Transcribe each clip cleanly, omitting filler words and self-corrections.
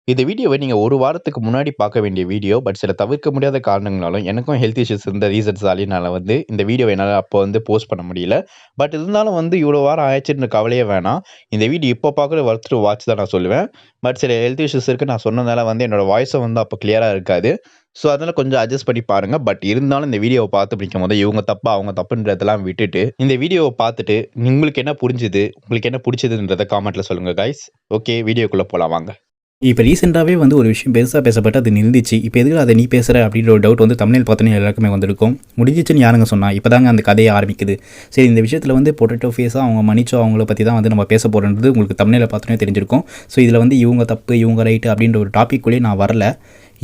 இந்த வீடியோவை நீங்க 1 வாரத்துக்கு முன்னாடி பார்க்க வேண்டிய வீடியோ. பட் சில தவிர்க்க முடியாத காரணங்களாலும், எனக்கும் ஹெல்த் இஷ்யூஸ் இருந்த ரீசன்ஸாலயும் என்னால இந்த வீடியோவ என்னால அப்போ போஸ்ட் பண்ண முடியல. பட் இருந்தாலும் இவ்வளோ வாரம் ஆயிருச்சுன்ற கவலையே வேணாம். இந்த வீடியோ இப்போ பார்க்குறது வொர்த் டூ வாட்ச் தான் நான் சொல்லுவேன். பட் சில ஹெல்த் இஷ்யூஸ் இருக்கு. நான் சொன்னதால என்னோட வாய்ஸும் அப்போ கிளியரா இருக்காது. ஸோ அதனால கொஞ்சம் அட்ஜஸ்ட் பண்ணி பாருங்க. பட் இருந்தாலும் இந்த வீடியோவ பார்த்து முடிக்கும்போது, இவங்க தப்பா, அவங்க தப்புன்றதெல்லாம் விட்டுட்டு, இந்த வீடியோவ பார்த்துட்டு உங்களுக்கு என்ன புரிஞ்சுது, உங்களுக்கு என்ன புடிச்சதுன்றத காமெண்ட்ல சொல்லுங்க காய்ஸ். ஓகே, வீடியோக்குள்ள போலாம் வாங்க. இப்போ ரீசெண்டாகவே ஒரு விஷயம் பெருசாக பேசப்பட்டு அது நின்றுச்சு. இப்போ எதுக்கு அதை நீ பேசுகிற அப்படின்ற ஒரு டவுட் தமிழ் பார்த்தோன்னே எல்லாருக்குமே வந்திருக்கும். முடிஞ்சிச்சுன்னு யாருங்க சொன்னால் இப்போ தாங்க அந்த கதையை ஆரம்பிக்குது. சரி, இந்த விஷயத்தில் பொட்டேட்டோ ஃபேஸாக அவங்க மன்னிச்சோ அவங்கள பற்றி தான் நம்ம பேச போகிறன்றது உங்களுக்கு தமிழில் பார்த்தோன்னே தெரிஞ்சிருக்கும். ஸோ இதில் இவங்க தப்பு இவங்க ரைட்டு அப்படின்ற ஒரு டாப்பிக்குள்ளேயே நான் வரல.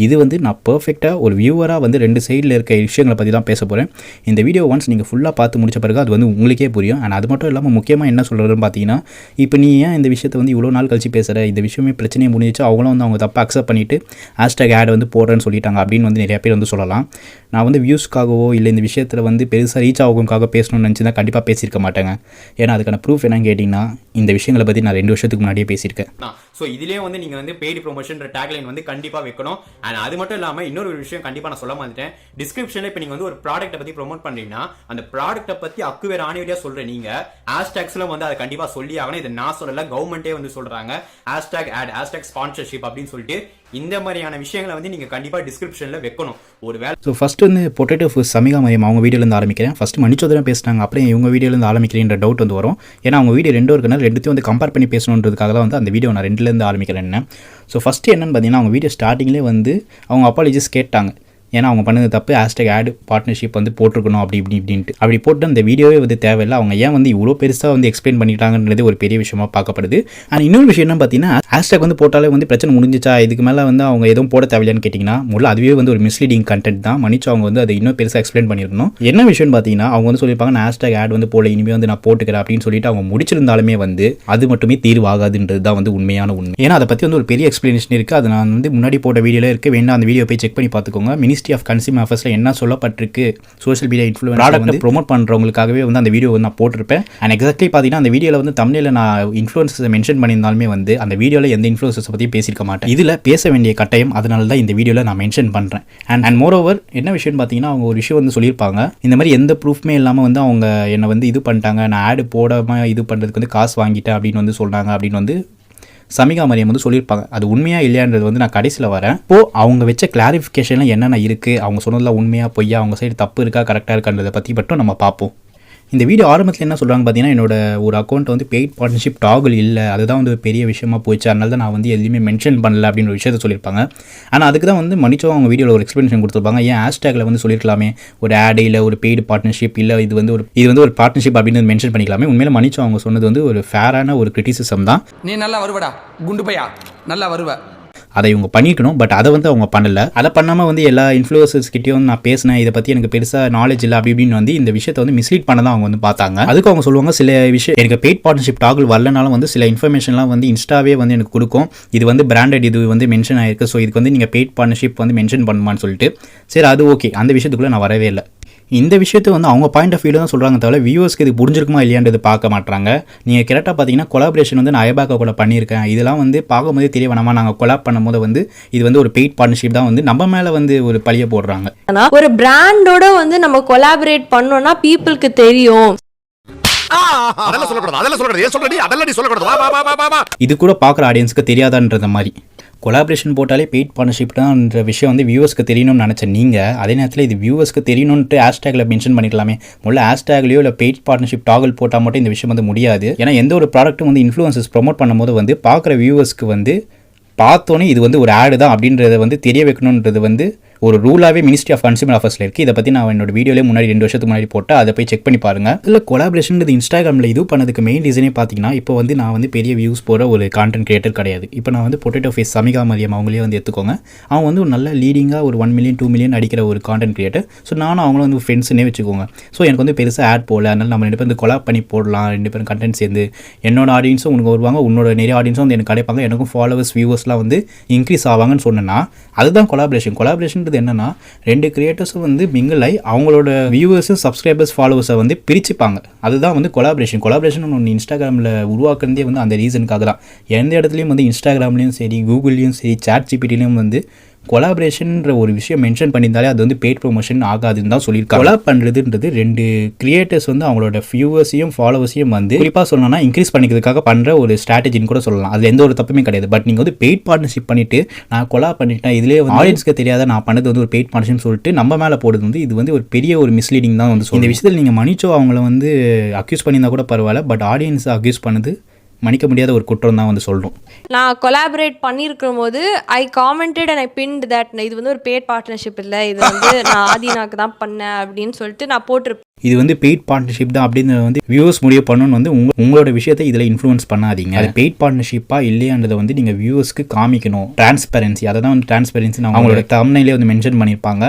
இது நான் பர்ஃபெக்டாக ஒரு வியூவராக 2 சைடில் இருக்க விஷயங்களை பற்றி தான் பேச போகிறேன். இந்த வீடியோ ஒன்ஸ் நீங்கள் ஃபுல்லாக பார்த்து முடிச்ச பிறகு அது உங்களுக்கே புரியும். அண்ட் அது மட்டும் இல்லாமல் முக்கியமாக என்ன சொல்கிறதுன்னு பார்த்தீங்கன்னா, இப்போ நீ ஏன் இந்த விஷயத்தை இவ்வளோ நாள் கழிச்சு பேசுகிற, இந்த விஷயமே பிரச்சனையை முடிஞ்சிச்சு, அவங்களும் அவங்க தப்பை அக்செப்ட் பண்ணிவிட்டு ஹேஷ்டேக் ஆட் போடுறேன்னு சொல்லிட்டாங்க அப்படின்னு நிறைய பேர் சொல்லலாம். நான் வியூஸ்க்காகவோ இல்லை இந்த விஷயத்தில் பெருசாக ரீச் ஆகும்காக பேசணும்னு நினச்சி தான் கண்டிப்பாக பேசியிருக்க மாட்டேங்க. ஏன்னா அதுக்கான ப்ரூஃப் என்னன்னு கேட்டிங்கன்னா, இந்த விஷயங்களை பற்றி நான் 2 வருஷத்துக்கு முன்னாடியே பேசியிருக்கேன். ஸோ இதுலேயே நீங்கள் பெய்டு ப்ரொமோஷன் டேக்லைன் கண்டிப்பாக வைக்கணும். அண்ட் அது மட்டும் இல்லாமல் இன்னொரு விஷயம் கண்டிப்பாக நான் சொல்ல மாட்டேன். டிஸ்கிரிப்ஷனில் இப்போ நீங்கள் ஒரு ப்ராடக்ட்டை பற்றி ப்ரொமோட் பண்ணுறீங்கன்னா, அந்த ப்ராடக்ட்டை பற்றி வேறு ஆணிவரியாக சொல்கிற நீங்கள் ஹேஷ்டேக்ஸில் அதை கண்டிப்பாக சொல்லி ஆகணும். இதை நான் சொல்லலை, கவர்மெண்ட்டே சொல்கிறாங்க. ஹேஷ்டேக் ஆட், ஹேஷ்டேக் ஸ்பான்சர்ஷிப் அப்படின்னு சொல்லிட்டு இந்த மாதிரியான விஷயங்களை நீங்கள் கண்டிப்பாக டிஸ்கிரிப்ஷனில் வைக்கணும். ஒரு வேலை. ஸோ ஃபஸ்ட்டு பொட்டேட்டோ ஃபுஸ் சமிகா மரியம் அவங்க வீடியோலேருந்து ஆரம்பிக்கிறேன். ஃபஸ்ட்டு மன்னிச்சோதரம் பேசினாங்க, அப்படியே இவங்க வீடியோலேருந்து ஆரம்பிக்கிறேன்ற டவுட் வரும். ஏன்னா அவங்க வீடியோ 2 இருக்குனால 2த்தையும் கம்பேர் பண்ணி பேசணுன்றதுக்காக தான் அந்த வீடியோ நான் 2லேருந்து ஆரம்பிக்கிறேன்னு. ஸோ ஃபஸ்ட்டு என்னென்னு பார்த்தீங்கன்னா, அவங்க வீடியோ ஸ்டார்டிங்லேயே அவங்க அப்பாலஜிஸ் கேட்டாங்க. ஏன்னா அவங்க பண்ணது தப்பு, ஹேஷ்டேக் ஆட் பார்ட்னர்ஷிப் போட்டிருக்கணும் அப்படின்ட்டு. அப்படி போட்டு அந்த வீடியோவே தேவையில்லை. அவங்க ஏன் இவ்வளோ பெருசாக எக்ஸ்பிளைன் பண்ணிட்டாங்கன்றது ஒரு பெரிய விஷயமா பார்க்கப்படுது. அண்ட் இன்னொரு விஷயம் என்ன பார்த்தீங்கன்னா, ஹேஷ்டேக் போட்டாலே பிரச்சனை முடிஞ்சிச்சா, இதுக்கு மேலே அவங்க எதுவும் போட தேவையில்லைன்னு கேட்டிங்கன்னா, முதல்ல அதுவே ஒரு மிஸ்லீடிங் கண்டென்ட் தான். மன்னிச்சு அவங்க அதை இன்னும் பெருசாக எக்ஸ்பிளைன் பண்ணியிருக்கணும். என்ன விஷயம்னு பார்த்தீங்கன்னா, அவங்க சொல்லியிருப்பாங்க நான் ஹேஷ்டேக் ஆட் போல இனிமேல் நான் போட்டுக்கிறேன் அப்படின்னு சொல்லிட்டு அவங்க முடிச்சிருந்தாலுமே அது மட்டுமே தீர்வாகாதுன்றது தான் உண்மையான உண்மை. ஏன்னா அதை பற்றி ஒரு பெரிய எக்ஸ்பிளனேஷன் இருக்குது. அது நான் முன்னாடி போட்ட வீடியோவில் இருக்குது, வேணா அந்த வீடியோ போய் செக் பண்ணி பார்த்துக்கோங்க. மினிஸ்ட்ரி ஆஃப் கன்சியூமர் அஃபேர்ஸ்ல என்ன சொல்லப்பட்டிருக்கு, social media influence product promote பண்றவங்களுக்காகவே அந்த வீடியோ நான் போட்டிருப்பேன். அண்ட் எக்ஸாக்ட்லி பார்த்தீங்கன்னா அந்த வீடியோவில் தமிழ்ல நான் இன்ஃப்ளூயன்சர்ஸை மென்ஷன் பண்ணியிருந்தாலுமே அந்த வீடியோவில் எந்த இன்ஃப்ளூயன்சர்ஸை பற்றி பேசியிருக்க மாட்டேன். இதில் பேச வேண்டிய கட்டாயம், அதனால தான் இந்த வீடியோவில் நான் மென்ஷன் பண்ணுறேன். அண்ட் மோர் ஓவர் என்ன விஷயம்னு பார்த்தீங்கன்னா, அவங்க ஒரு விஷயம் சொல்லியிருப்பாங்க, இந்த மாதிரி எந்த ப்ரூஃப்மே இல்லாமல் அவங்க என்னை இது பண்ணிட்டாங்க, நான் ஆடு போடாமல் இது பண்ணுறதுக்கு காசு வாங்கிட்டேன் அப்படின்னு சொல்கிறாங்க அப்படின்னு சமிகா மரியம் சொல்லியிருப்பாங்க. அது உண்மையா இல்லையான்றது நான் கடைசியில் வரேன். இப்போது அவங்க வச்ச கிளாரிஃபிகேஷன்லாம் என்னென்ன இருக்குது, அவங்க சொன்னதில் உண்மையாக பொய்யா, அவங்க சைடு தப்பு இருக்கா கரெக்டாக இருக்கான்றதை பற்றி மட்டும் நம்ம பார்ப்போம். இந்த வீடியோ ஆரம்பத்தில் என்ன சொல்கிறாங்க பார்த்தீங்கன்னா, என்னோட ஒரு அக்கௌண்ட் பெய்ட் பார்ட்னர்ஷிப் டாகுல் இல்லை, அதுதான் பெரிய விஷயமா போயிடுச்சு, அதனால தான் நான் எதுவுமே மென்ஷன் பண்ணல அப்படின்னு ஒரு விஷயத்தை சொல்லியிருப்பாங்க. ஆனால் அதுக்கு தான் மன்னிச்சோ அவங்க வீடியோவில் ஒரு எக்ஸ்ப்ளனேஷன் கொடுத்துருப்பாங்க. ஏன் ஹேஷ்டேக்கில் சொல்லியிருக்கலாமே, ஒரு ஆட் இல்லை ஒரு பெய்டு பார்ட்னர்ஷிப் இல்லை, இது ஒரு பார்ட்னர்ஷிப் அப்படின்னு மென்ஷன் பண்ணிக்கலாமே. உண்மையில மன்னிச்சோ அவங்க சொன்னது ஒரு ஃபேரான ஒரு கிரிட்டிசிசம் தான். நீ நல்லா வருவடா குண்டு பையா, நல்லா வருவ, அதை இவங்க பண்ணிக்கணும். பட் அதை அவங்க பண்ணலை. அதை பண்ணாமல் எல்லா இன்ஃப்ளூயன்சர்ஸ்கிட்டையும் நான் பேசினேன், இதை பற்றி எனக்கு பெருசாக நாலேஜ் இல்லை அப்படி இப்படின்னு இந்த விஷயத்தை மிஸ்லீட் பண்ண தான் அவங்க பார்த்தாங்க. அதுக்கு அவங்க சொல்லுவாங்க, சில விஷயம் எனக்கு பெய்ட் பார்ட்னர்ஷிப் டாகுல் வரலனாலும் சில இன்ஃபர்மேஷன்லாம் இன்ஸ்டாவே எனக்கு கொடுக்கும், இது பிராண்டட், இது மென்ஷன் ஆயிருக்கு, ஸோ இதுக்கு நீங்கள் பெய்ட் பார்ட்னர்ஷிப் மென்ஷன் பண்ணுமான்னு சொல்லிட்டு. சரி, அது ஓகே, அந்த விஷயத்துக்குள்ளே நான் வரவே இல்லை. இந்த விஷயத்தை அவங்க பாயிண்ட் ஆஃப் வியூவில் தான் சொல்கிறாங்க தவிர வியூவர்ஸ்க்கு இது புரிஞ்சிருக்குமா இல்லையான்றது பார்க்க மாட்டாங்க. நீங்கள் கரெக்டாக பார்த்தீங்கன்னா கொலாபரேஷன் நான் ஐபாக்கா கூட பண்ணியிருக்கேன், இதெல்லாம் பார்க்கும்போதே தெரிய வேணாமா, நாங்கள் கொலாப் பண்ணும்போது இது ஒரு பெய்ட் பார்ட்னர்ஷிப் தான் நம்ம மேலே ஒரு பழிய போடுறாங்க. ஒரு பிராண்டோட நம்ம கொலாபரேட் பண்ணோம்னா பீப்புளுக்கு தெரியும். இது கூட பார்க்குற ஆடியன்ஸுக்கு தெரியாதான்ற மாதிரி கொலாபரேஷன் போட்டாலே பெய்ட் பார்ட்னர்ஷிப் தான்ன்ற விஷயம் வியூவர்ஸ்க்கு தெரியணும்னு நினச்ச நீங்கள், அதே நேரத்தில் இது வியூவர்ஸ்க்கு தெரியணும்ட்டு ஹேஷ்டேக்கில் மென்ஷன் பண்ணிக்கலாமே. முதல்ல ஹேஷ்டேக்லையோ இல்லை பெய்ட் பார்ட்னர்ஷிப் டாகல் போட்டால் மட்டும் இந்த விஷயம் முடியாது. ஏன்னா எந்த ஒரு ப்ராடக்ட்டும் இன்ஃப்ளூயன்சர்ஸ் ப்ரொமோட் பண்ணும்போது பார்க்குற வியூவர்ஸ்க்கு பார்த்தோன்னே இது ஒரு ஆடு தான் அப்படின்றத தெரிய வைக்கணுன்றது ஒரு ரூலாகவே மினிஸ்ட்ரி ஆஃப் கன்சியூமர் அஃபேர்ஸில் இருக்குது. இதை பற்றி நான் என்னோட வீடியோலேயே முன்னாடி 2 வருஷத்துக்கு முன்னாடி போட்டால் அதை போய் செக் பண்ணி பாருங்கள். இல்லை கொலாபரேஷன் இன்ஸ்டாகிராமில் இது பண்ணதுக்கு மெயின் ரீசனே பார்த்தீங்கன்னா, இப்போ நான் பெரிய வியூஸ் போகிற ஒரு கான்டென்ட் கிரியேட்டர் கிடையாது. இப்போ நான் பொட்டேட்டோ ஃபேஸ் சமிகா மரியம் அவங்களே எடுத்துக்கோங்க. அவங்க ஒரு நல்ல லீடிங்காக ஒரு 1 மில்லியன் 2 மில்லியன் அடிக்கிற ஒரு கான்டென்ட் கிரியேட்டர். ஸோ நானும் அவங்களும் ஃப்ரெண்ட்ஸ்னே வச்சுக்கோங்க. ஸோ எனக்கு பெருசாக ஆட் போகல, அதனால் நம்ம 2 பேரும் கொலாப் பண்ணி போடலாம், 2 பேரும் கண்டென்ட் சேர்ந்து என்னோட ஆடியன்ஸும் உனக்கு வருவாங்க, உன்னோட நிறைய ஆடியன்ஸும் எனக்கு கிடைப்பாங்க, எனக்கும் ஃபாலோவர்ஸ் வியூவர்ஸ்லாம் இன்க்ரீஸ் ஆவாங்கன்னு சொன்னேன்னா அதுதான் கொலாபரேஷன். கொலாபரேஷன் பண்ணுறது என்னென்னா 2 கிரியேட்டர்ஸும் வந்து மிங்கிள் ஆகி அவங்களோட வியூவர்ஸும் சப்ஸ்கிரைபர்ஸ் ஃபாலோவர்ஸை வந்து பிரிச்சுப்பாங்க. அதுதான் வந்து கொலாபரேஷன் ஒன்று இன்ஸ்டாகிராமில் உருவாக்குறதே வந்து அந்த ரீசனுக்காக தான். எந்த இடத்துலையும் வந்து இன்ஸ்டாகிராம்லேயும் சரி, கூகுள்லேயும் சரி, சாட் ஜிபிடிலையும் வந்து கொலாபரேஷன்ற ஒரு விஷயம் மென்ஷன் பண்ணியிருந்தாலே அது வந்து பெய்ட் ப்ரொமோஷன் ஆகாதுன்னு தான் சொல்லியிருக்காங்க. கொலாப் பண்ணுறதுன்றது 2 கிரியேட்டர்ஸ் வந்து அவங்களோட வியூவர்ஸையும் ஃபாலோவர்ஸையும் வந்து குறிப்பாக சொல்லணும்னா இன்க்ரீஸ் பண்ணிக்கிறதுக்காக பண்ணுற ஒரு ஸ்ட்ராட்டஜின்னு கூட சொல்லலாம். அதில் எந்த ஒரு தப்புமே கிடையாது. பட் நீங்கள் வந்து பெய்ட் பார்ட்னர்ஷிப் பண்ணிவிட்டு நான் கொலாப் பண்ணிட்டேன், இதிலே வந்து ஆடியன்ஸ்க்கு தெரியாத நான் பண்ணது வந்து ஒரு பெய்ட் பார்ட்னர்ஷிப் சொல்லிட்டு நம்ம மேலே போடுறது வந்து இது வந்து ஒரு பெரிய ஒரு மிஸ்லீடிங் தான் வந்து இந்த விஷயத்தில் நீங்கள் மன்னிச்சோ அவங்கள வந்து அக்யூஸ் பண்ணியிருந்தா கூட பரவாயில்ல, பட் ஆடியன்ஸை அக்யூஸ் பண்ணது மன்னிக்க முடியாத ஒரு குற்றம் தான் வந்து சொல்கிறோம். நான் கொலாபரேட் பண்ணியிருக்கும் போது ஐ காமெண்டட் அண்ட் ஐ பின்ட் தட் இது வந்து ஒரு பெய்ட் பார்ட்னர்ஷிப் இல்லை, இது வந்து நான் ஆதினாக்கு தான் பண்ணேன் அப்படின்னு சொல்லிட்டு நான் போட்டிருப்பேன். இது வந்து பெய்ட் பார்ட்னர்ஷிப் தான் அப்படின்றது வந்து வியூவர்ஸ் முடிவு பண்ணணும்னு வந்து உங்களோட விஷயத்தை இதில் இன்ஃப்ளூயன்ஸ் பண்ணாதீங்க. அது பெய்ட் பார்ட்னர்ஷிப்பாக இல்லையான்றதை வந்து நீங்கள் வியூவர்ஸ்க்கு காமிக்கணும். டிரான்ஸ்பெரன்சி, அதை தான் வந்து டிரான்ஸ்பெரன்சி அவங்களோட தம்ப்நெயிலே வந்து மென்ஷன் பண்ணியிருப்பாங்க.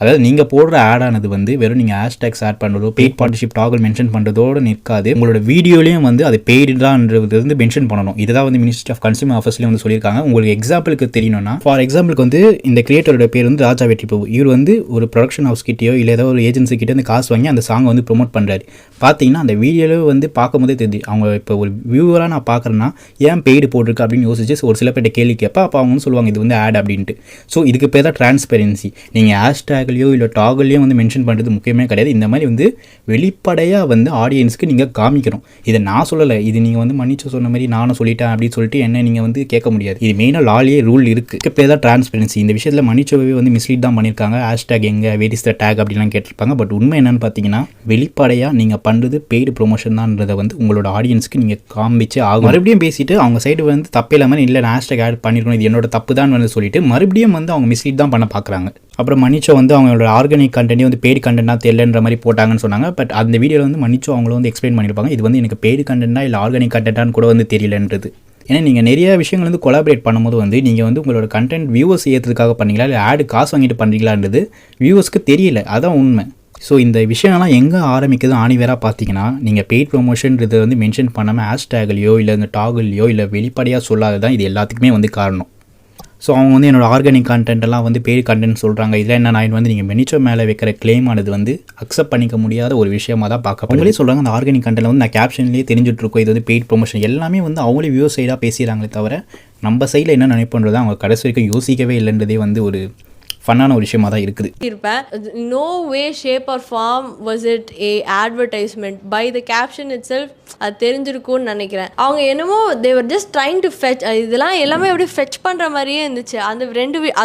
அதாவது நீங்கள் போடுற ஆடானது வந்து வெறும் நீங்கள் ஹேஷ்டேக்ஸ் ஆட் பண்ணுறதோ பெய்ட் பார்ட்னர்ஷிப் டாகல் மென்ஷன் பண்ணுறதோடு நிற்காது. உங்களோட வீடியோலையும் வந்து அது பெய்டுதான்றது வந்து மென்ஷன் பண்ணணும். இதுதான் வந்து மினிஸ்ட்ரி ஆஃப் கன்சியூமர் அஃபேர்ஸ்லேயும் வந்து சொல்லியிருக்காங்க. உங்களுக்கு எக்ஸாம்பிளுக்கு தெரியணும்னா, ஃபார் எக்ஸாம்பிளுக்கு வந்து இந்த கிரியேட்டரோட பேர் வந்து ராஜா வெற்றி பிரபு. இவர் வந்து ஒரு ப்ரொடக்ஷன் ஹவுஸ் கிட்டேயோ இல்லை ஏதோ ஒரு ஏஜென்சி கிட்டே வந்து காசு வாங்கி அந்த சாங்கை வந்து ப்ரொமோட் பண்ணுறாரு. பார்த்தீங்கன்னா அந்த வீடியோவில் வந்து பார்க்கும்போதே தெரியுது அவங்க இப்போ ஒரு வியூவராக நான் பார்க்குறேன்னா ஏன் பெய்டு போட்டிருக்கு அப்படின்னு யோசிச்சு ஒரு சில பேர்ட்ட கேள்வி கேட்பா. அப்போ அவங்க வந்து சொல்லுவாங்க இது வந்து ஆட் அப்படின்ட்டு. ஸோ இதுக்கு பேர் தான் டிரான்ஸ்பெரன்சி. நீங்கள் ஹேஷ்டேக்லையோ இல்லை டாகல் வந்து மென்ஷன் பண்ணுறது முக்கியமே கிடையாது. இந்த மாதிரி வந்து வெளிப்படையாக வந்து ஆடியன்ஸ்க்கு நீங்கள் காமிக்கணும். இதை நான் சொல்லலை, இது நீங்கள் வந்து மன்னிச்சு சொன்ன மாதிரி நானும் சொல்லிட்டேன் அப்படின்னு சொல்லிட்டு என்ன நீங்கள் வந்து கேட்க முடியாது. இது மெயினாக லாலியே ரூல் இருக்குது. பேர் தான் டிரான்ஸ்பெரன்சி. இந்த விஷயத்தில் மன்னிச்சோவே வந்து மிஸ்லீட் தான் பண்ணியிருக்காங்க. ஹேஷ்டேக் எங்கே வேர் இஸ் த டேக் அப்படிலாம் கேட்டிருப்பாங்க. பட் உண்மை என்னன்னு பார்த்தீங்கன்னா வெளிப்படையாக நீங்கள் பண்ணுறது பெய்டு ப்ரொமோஷன் தான்றதை வந்து உங்களோட ஆடியன்ஸ்க்கு நீங்கள் காமிச்சு ஆகும். மறுபடியும் பேசிட்டு அவங்க சைடு வந்து தப்பே இல்லாமல் இல்லை நான் ஹேஷ்டேக் ஆட் பண்ணியிருக்கணும், இது என்னோட தப்பு தான் வந்து சொல்லிட்டு மறுபடியும் வந்து அவங்க மிஸ்லீட் தான் பண்ண பார்க்குறாங்க. அப்புறம் மன்னிச்சோ வந்து அவங்களோட ஆர்கானிக் கண்டென்ட் வந்து பெய்டு கண்டென்ட்டாக தெரியலன்ற மாதிரி போட்டாங்கன்னு சொன்னாங்க. பட் அந்த வீடியோவில் வந்து மன்னிச்சோ அவங்களும் வந்து எக்ஸ்பிளைன் பண்ணியிருப்பாங்க இது வந்து எனக்கு பெய்டு கண்டென்ட்டா இல்லை ஆர்கானிக் கண்டென்ட்டான்னு கூட வந்து தெரியலன்றது. ஏன்னா நீங்கள் நிறைய விஷயங்கள் வந்து கொலாபரேட் பண்ணும்போது வந்து நீங்கள் வந்து உங்களோட கண்டென்ட் வியூவர்ஸ் ஏற்றுறதுக்காக பண்ணீங்களா இல்லை ஆடு காசு வாங்கிட்டு பண்ணுறீங்களான்றது வியூவர்ஸ்க்கு தெரியல. அதான் உண்மை. ஸோ இந்த விஷயம்லாம் எங்கே ஆரம்பிக்குது ஆணிவேராக பார்த்தீங்கன்னா நீங்கள் பெய்ட் ப்ரொமோஷன்றது வந்து மென்ஷன் பண்ணாமல் ஹேஷ்டேக்லையோ இல்லை இந்த டாகுல்லையோ இல்லை வெளிப்படையாக சொல்லாததான் இது எல்லாத்துக்குமே வந்து காரணம். ஸோ அவங்க வந்து என்னோட ஆர்கானிக் கண்டென்ட்டெல்லாம் வந்து பெய்டு கண்டென்ட் சொல்கிறாங்க. இதில் என்ன நான் வந்து நீங்கள் மெனிச்சோ மேலே வைக்கிற கிளைம் ஆனது வந்து அக்செப்ட் பண்ணிக்க முடியாத ஒரு விஷயமாக தான் பார்க்க. அவங்களே சொல்கிறாங்க அந்த ஆர்கானிக் கண்டென்ட் வந்து நான் கேப்ஷன்லேயே தெரிஞ்சுட்ருக்கோம் இது வந்து பெய்ட் ப்ரொமோஷன். எல்லாமே வந்து அவங்களே வியூ சைடாக பேசிடுறாங்களே தவிர நம்ம சைடில் என்ன நினைப்போன்றதை அவங்க கடைசி வரைக்கும் யோசிக்கவே இல்லைன்றதே வந்து ஒரு ஃபன்னான ஒரு விஷயமாக தான் இருக்குது. இருப்பேன் no way shape or form was it a advertisement by the caption itself. அது தெரிஞ்சிருக்கும்னு நினைக்கிறேன். அவங்க என்னமோ they were just trying to fetch, இதெல்லாம் எல்லாமே அப்படியே ஃபெச் பண்ணுற மாதிரியே இருந்துச்சு.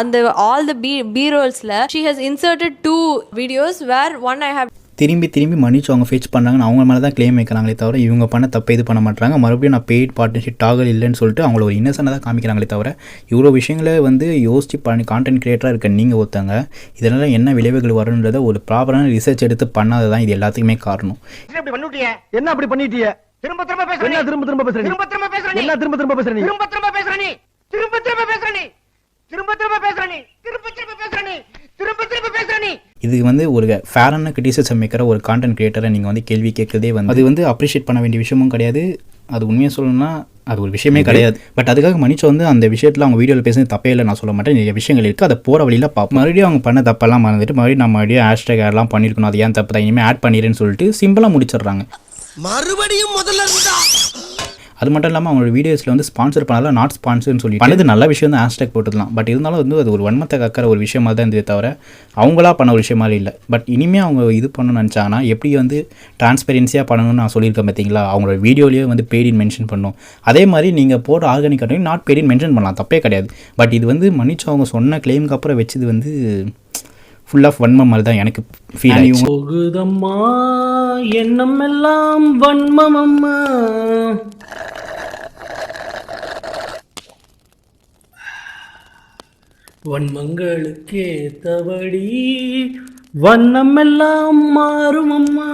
அந்த ஆல் த பீரோல்ஸில் she has inserted 2 videos where one I have திரும்பி மன்னிச்சு அவங்க ஃபேஸ் பண்ணுறாங்கன்னு அவங்க மேலே தான் கிளைம் வைக்கிறாங்களே தவிர இவங்க பண்ண தப்பை இது பண்ண மாட்டாங்க. மறுபடியும் நான் பெய்ட் பார்ட்னர்ஷிப் டாகல் இல்லைன்னு சொல்லிட்டு அவங்கள ஒரு இன்னசென்ட்டாக தான் காமிக்கிறாங்களே தவிர இவ்வளோ விஷயங்களை வந்து யோசிச்சு பண்ணி கான்டென்ட் கிரியேட்டராக இருக்க நீங்கள் ஒருத்தங்க இதனால் என்ன விளைவுகள் வரும்ன்றதை ஒரு ப்ராப்பரான ரிசர்ச் எடுத்து பண்ணாததான் இது எல்லாத்துக்குமே காரணம். என்ன அப்படி பண்ணிட்டிய? திரும்ப திரும்ப பேசுறீங்க. என்ன திரும்ப திரும்ப பேசுறீங்க? திரும்ப திரும்ப பேசுறீங்க. என்ன திரும்ப திரும்ப பேசுறீங்க? திரும்ப திரும்ப பேசுறீங்க. திரும்ப திரும்ப பேசுறீங்க. திரும்ப திரும்ப பேசுறீங்க. திரும்ப திரும்ப பேசுறீங்க. திரும்ப திரும்ப பேசுறீங்க. இது வந்து ஒரு ஃபேரான கிரிட்டிசிசம் மேக்கிற ஒரு கான்டென்ட் கிரியேட்டரை நீங்கள் வந்து கேள்வி கேட்குறதே வந்து அது வந்து அப்ரிஷியேட் பண்ண வேண்டிய விஷயமும் கிடையாது. அது உண்மையாக சொல்லணும்னா அது ஒரு விஷயமே கிடையாது. பட் அதுக்காக மன்னிச்சு வந்து அந்த விஷயத்தில் அவங்க வீடியோவில் பேசுறது தப்பே இல்லை நான் சொல்ல மாட்டேன். நிறைய விஷயங்கள் இருக்குது. அதை போகிற வழியில் பார்ப்போம். மறுபடியும் அவங்க பண்ண தப்பெல்லாம் மறந்துட்டு மறுபடியும் ஹேஷ்டேக் ஆட்லாம் பண்ணியிருக்கணும். அது ஏன் தப்பு தான் இனிமேல் ஆட் பண்ணிடுறேன்னு சொல்லிட்டு சிம்பிளாக முடிச்சிடுறாங்க. மறுபடியும் முதல்ல இருந்தா அது மட்டும் இல்லாமல் அவங்களோட வீடியோஸில் வந்து ஸ்பான்சர் பண்ணாலும் நாட் ஸ்பான்சர்னு சொல்லி பண்ணது நல்ல விஷயம் தான் ஹேஷ்டேக் போட்டுடலாம். பட் இருந்தாலும் வந்து அது ஒரு வன்மத்தை கக்கிற ஒரு விஷயமாக தான் இருந்ததே தவிர அவங்களா பண்ண ஒரு விஷயமா இல்லை. பட் இனிமேல் அவங்க இது பண்ணணும்னு நினச்சாங்கன்னா எப்படி வந்து டிரான்ஸ்பெரன்சியாக பண்ணணும்னு நான் சொல்லியிருக்கேன் பார்த்தீங்களா. அவங்களோட வீடியோலேயே வந்து பெய்டின் மென்ஷன் பண்ணணும். அதே மாதிரி நீங்கள் போடுற ஆர்கானிக் கண்டென்ட் நாட் பெய்டின் மென்ஷன் பண்ணலாம், தப்பே கிடையாது. பட் இது வந்து மன்னிச்சு அவங்க சொன்ன கிளைமுக்கு அப்புறம் வச்சது வந்து ஃபுல் ஆஃப் வன்மம் மாதிரி தான் எனக்கு ஃபீல் ஆகி போகுதம்மா எண்ணம் எல்லாம் வன்மமம்மா. வன்மங்களுக்கு ஏத்தபடி வண்ணம் எல்லாம் மாறும் அம்மா.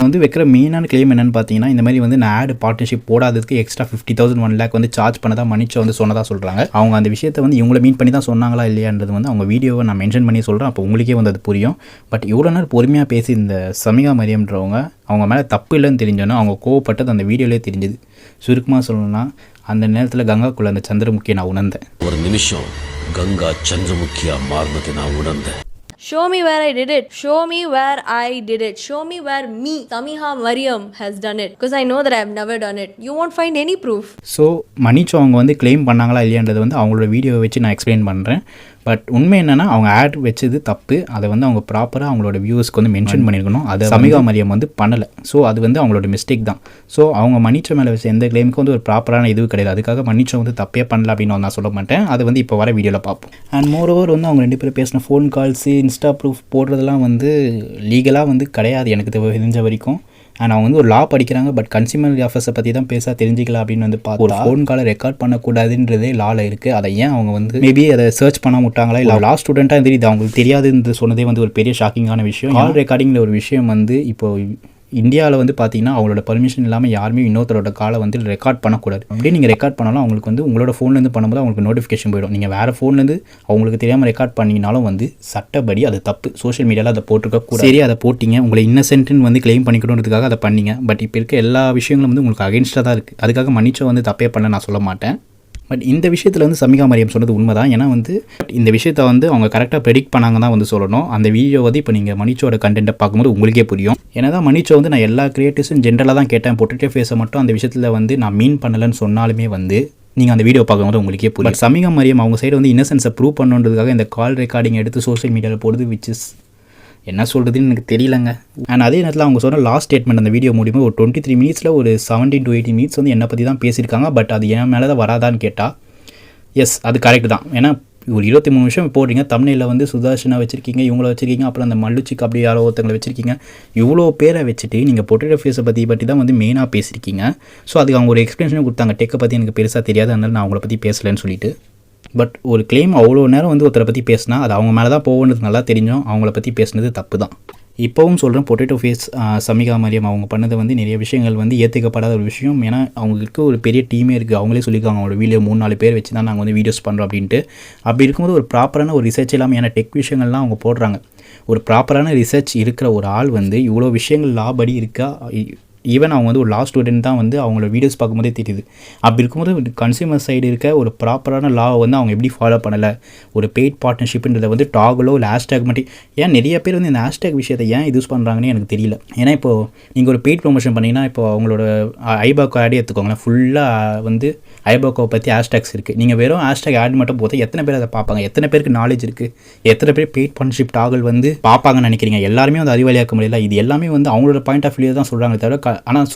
வந்து வைக்கிற மெயினான கிளைம் என்னென்னு பார்த்தீங்கன்னா இந்த மாதிரி வந்து நான் ஆட் பார்ட்னர்ஷிப் போடாததுக்கு எக்ஸ்ட்ரா 50,000 1 lakh வந்து சார்ஜ் பண்ணதான் மன்னிச்சு வந்து சொன்னதாக சொல்கிறாங்க. அவங்க அந்த விஷயத்தை வந்து இவங்கள மீட் பண்ணி தான் சொன்னாங்களா இல்லையான்றது வந்து அவங்க வீடியோவை நான் மென்ஷன் பண்ணி சொல்கிறேன். அப்போ உங்களுக்கே வந்து அது புரியும். பட் இவ்வளோ நேரம் பொறுமையாக பேசி இந்த சமிகா மரியம்ன்றவங்க அவங்க மேலே தப்பு இல்லைன்னு தெரிஞ்சோன்னா அவங்க கோவப்பட்டது அந்த வீடியோலேயே தெரிஞ்சுது. சுருக்கமாக சொல்லணும்னா அந்த நேரத்தில் கங்காக்குள்ள அந்த சந்திரமுகியை நான் உணர்ந்தேன். ஒரு நிமிஷம் கங்கா சந்திரமுகியா மாறினது நான் உணர்ந்தேன். Show me where I did it. Show me where I did it. Show me where me, Samiha Mariam, has done it. Because I know that I have never done it. You won't find any proof. So மன்னிச்சோ அவங்க வந்து claim பண்ணாங்களா இல்லையான்றது வந்து அவங்களோட வீடியோவை வச்சு நான் எக்ஸ்பிளைன் பண்ணுறேன். பட் உண்மை என்னென்னா அவங்க ஆட் வச்சது தப்பு. அதை வந்து அவங்க ப்ராப்பராக அவங்களோட வியூவர்ஸ்க்கு வந்து மென்ஷன் பண்ணியிருக்கணும். அதை சமிகா மரியம் வந்து பண்ணலை. ஸோ அது வந்து அவங்களோட மிஸ்டேக் தான். ஸோ அவங்க மன்னிச்சோ மேலே வச்ச எந்த கிளைமுக்கு வந்து ஒரு ப்ராப்பரான இது கிடையாது. அதுக்காக மன்னிச்சோ வந்து தப்பே பண்ணல அப்படின்னு நான் சொல்ல மாட்டேன். அது வந்து இப்போ வர வீடியோவில் பார்ப்போம். அண்ட் மோரோவர் வந்து அவங்க 2 பேரும் பேசின ஃபோன் கால்ஸு இன்ஸ்டா ப்ரூஃப் போடுறதெல்லாம் வந்து லீகலாக வந்து கிடையாது எனக்கு தெரிஞ்ச வரைக்கும். அண்ட் அவங்க வந்து ஒரு லா படிக்கிறாங்க. பட் கன்சியூமர் அஃபேர்ஸை பற்றி தான் தெரிஞ்சிக்கலாம் அப்படின்னு வந்து பார்த்தா ஒரு ஃபோன் காலை ரெக்கார்ட் பண்ணக்கூடாதுன்றதே லாவில் இருக்குது. அதை ஏன் அவங்க வந்து மேபி அதை சர்ச் பண்ண விட்டாங்களா இல்லை லா ஸ்டூடெண்ட்டாக தெரியுது அவங்களுக்கு தெரியாதுன்னு சொன்னதே வந்து ஒரு பெரிய ஷாக்கிங்கான விஷயம். கால் ரெக்கார்டிங்கில் ஒரு விஷயம் வந்து இப்போ இந்தியாவில் வந்து பார்த்தீங்கன்னா அவங்களோட பர்மிஷன் இல்லாமல் யாருமே இன்னொருத்தரோட காலை வந்து ரெக்கார்ட் பண்ணக்கூடாது. அப்படியே நீங்கள் ரெக்கார்ட் பண்ணாலும் அவங்களுக்கு வந்து உங்களோட ஃபோன்லேருந்து பண்ணும்போது அவங்களுக்கு நோட்டிஃபிகேஷன் போயிடும். நீங்கள் வேறு ஃபோன்லேருந்து அவங்களுக்கு தெரியாமல் ரெக்கார்ட் பண்ணிங்கனாலும் வந்து சட்டப்படி அது தப்பு. சோஷியல் மீடியாவில் அதை போட்டுருக்கக்கூடாது. சரி அதை போட்டிங்க, உங்களை இன்னசென்ட்னு வந்து கிளைம் பண்ணிக்கணுன்றதுக்காக அதை பண்ணீங்க. பட் இப்போ இருக்க எல்லா விஷயங்களும் வந்து உங்களுக்கு அகென்ஸ்டாக தான் இருக்குது. அதுக்காக மன்னிச்சோ வந்து தப்பே பண்ண நான் சொல்ல மாட்டேன். பட் இந்த விஷயத்தில் வந்து சமிகா மரியம் சொன்னது உண்மை தான். ஏன்னா வந்து இந்த விஷயத்தை வந்து அவங்க கரெக்டாக ப்ரெடிக்ட் பண்ணாங்க தான் வந்து சொல்லணும். அந்த வீடியோ வந்து இப்போ நீங்கள் மனிச்சோட கண்டென்ட்டை பார்க்கும்போது உங்களுக்கே புரியும். ஏன்னா தான் மனிச்சோ வந்து நான் எல்லா கிரியேட்டர்ஸும் ஜென்ரலாக தான் கேட்டேன். பொட்டேட்டோ ஃபேஸை மட்டும் அந்த விஷயத்தில் வந்து நான் மீன் பண்ணலைன்னு சொன்னாலுமே வந்து நீங்கள் அந்த வீடியோ பார்க்கும்போது உங்களுக்கே புரியும். பட் சமிகா மரியம் அவங்க சைடு வந்து இன்னசென்ஸை ப்ரூவ் பண்ணுன்றதுக்காக இந்த கால் ரெக்கார்டிங் எடுத்து சோஷியல் மீடியாவில் போடுது விச் இஸ் என்ன சொல்கிறதுன்னு எனக்கு தெரியலங்க. அண்ட் அதே நேரத்தில் அவங்க சொன்ன லாஸ்ட் ஸ்டேட்மெண்ட் அந்த வீடியோ முடியும்போது ஒரு 23 மினிட்ஸில் ஒரு 17 to 18 மினிட்ஸ் வந்து என்னை பற்றி தான் பேசியிருக்காங்க. பட் அது என் மேலே தான் வராதான்னு கேட்டால் எஸ் அது கரெக்ட் தான். ஏன்னா ஒரு 23 நிமிஷம் போடுறீங்க. தமிழில் வந்து சுதர்ஷனை வச்சுருக்கீங்க, இவங்கள வச்சுருக்கீங்க, அப்புறம் அந்த மல்லுச்சிக்கு அப்படி யாரோ ஒருத்தங்களை வச்சுருக்கீங்க. இவ்வளோ பேரை வச்சுட்டு நீங்கள் பொட்டேட்டோ ஃபேஸை பற்றி தான் வந்து மெயினாக பேசியிருக்கீங்க. ஸோ அதுக்கு அவங்க ஒரு எக்ஸ்ப்ளனேஷன் கொடுத்தாங்க. டெக்கை பற்றி எனக்கு பெருசாக தெரியாது, அதனால நான் அவங்கள பற்றி பேசலைன்னு சொல்லிட்டு. பட் ஒரு கிளைம் அவ்வளோ நேரம் வந்து ஒருத்தரை பற்றி பேசினா அது அவங்க மேலே தான் போகணுன்றது நல்லா தெரிஞ்சோம். அவங்கள பற்றி பேசுனது தப்பு தான். இப்போவும் சொல்கிறேன், பொட்டேட்டோ ஃபேஸ் சமிகா மரியம் அவங்க பண்ணது வந்து நிறைய விஷயங்கள் வந்து ஏற்றுக்கப்படாத ஒரு விஷயம். ஏன்னா அவங்களுக்கு ஒரு பெரிய டீமே இருக்குது. அவங்களே சொல்லியிருக்காங்க அவங்களோட வீடியோ 3-4 பேர் வச்சு தான் நாங்கள் வந்து வீடியோஸ் பண்ணுறோம் அப்படின்ட்டு. அப்படி இருக்கும்போது ஒரு ப்ராப்பரான ஒரு ரிசர்ச் இல்லாமல் ஏன்னா டெக் விஷயங்கள்லாம் அவங்க போடுறாங்க. ஒரு ப்ராப்பரான ரிசர்ச் இருக்கிற ஒரு ஆள் வந்து இவ்வளோ விஷயங்கள் லாபடி இருக்கா. ஈவன் அவங்க வந்து ஒரு லா ஸ்டூடெண்ட் தான் வந்து அவங்களோட வீடியோஸ் பார்க்கும்போதே தெரியுது. அப்படி இருக்கும்போது கன்சியூமர் சைடு இருக்க ஒரு ப்ராப்பரான லாவை வந்து அவங்க எப்படி ஃபாலோ பண்ணலை. ஒரு பெய்ட் பார்ட்னர்ஷிப்ன்றதை வந்து டாகலோ இல்லை ஹேஷ்டேக் மட்டும் ஏன் நிறைய பேர் வந்து இந்த ஹேஷ்டேக் விஷயத்தை ஏன் யூஸ் பண்ணுறாங்கன்னு எனக்கு தெரியல. ஏன்னா இப்போது நீங்கள் ஒரு பெய்ட் ப்ரொமோஷன் பண்ணிங்கன்னா இப்போ அவங்களோட ஐபாக்கோ ஆடே எடுத்துக்கோங்களேன். ஃபுல்லாக வந்து ஐபாக்கோவை பற்றி ஹேஷ்டேக்ஸ் இருக்குது. நீங்கள் வெறும் ஹேஷ்டேக் ஆட் மட்டும் போதும் எத்தனை பேர் அதை பார்ப்பாங்க, எத்தனை பேருக்கு நாலேஜ் இருக்குது, எத்தனை பேர் பெய்ட் பார்ட்னர்ஷிப் டாகல் வந்து பார்ப்பாங்கன்னு நினைக்கிறீங்க. எல்லாருமே வந்து அறிவாளியாக்க முடியல. இது எல்லாமே வந்து அவங்களோட பாயிண்ட் ஆஃப் வியூ தான் சொல்கிறாங்க தவிர ஆனால்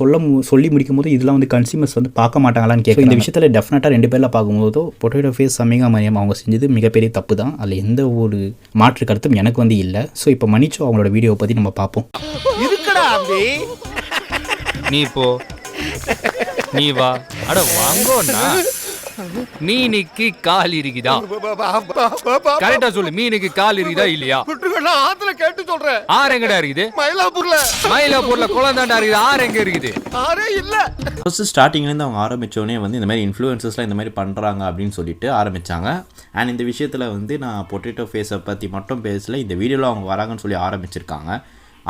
சொல்லி முடிக்கும் போது இதெல்லாம் வந்து கன்சியூமர்ஸ் வந்து பார்க்க மாட்டாங்களான்னு கேட்குறேன். இந்த விஷயத்தில் டெஃபினட்டாக 2 பேரில் பார்க்கும்போதோ பொட்டேட்டோ ஃபேஸ் சமிகா மரியம் அவங்க செஞ்சது மிகப்பெரிய தப்பு தான். அதில் எந்த ஒரு மாற்று கருத்தும் எனக்கு வந்து இல்லை. ஸோ இப்போ மன்னிச்சோ அவங்களோட வீடியோவை பற்றி நம்ம பார்ப்போம். நீ போ, நீ வா, அட வாங்கோண்ணா. மீனுக்கு கால் இருக்குதா? கரெக்டா சொல்லு, மீனுக்கு கால் இருக்குதா இல்லையா? ஆத்துல கேட்டு சொல்றேன். ஆறு எங்கடா இருக்குது? மயிலாப்பூர்ல குளம் தாண்டா இருக்குது. ஆறு எங்க இருக்குது? ஆறே இல்ல. ஃபர்ஸ்ட் ஸ்டார்டிங்லேருந்து அவங்க ஆரம்பித்தோடனே வந்து இந்த மாதிரி இன்ஃப்ளூயன்சஸ்லாம் இந்த மாதிரி பண்ணுறாங்க அப்படின்னு சொல்லிட்டு ஆரம்பித்தாங்க. அண்ட் இந்த விஷயத்தில் வந்து நான் பொட்டேட்டோ ஃபேஸை பற்றி மட்டும் பேசல, இந்த வீடியோவில் அவங்க வராங்கன்னு சொல்லி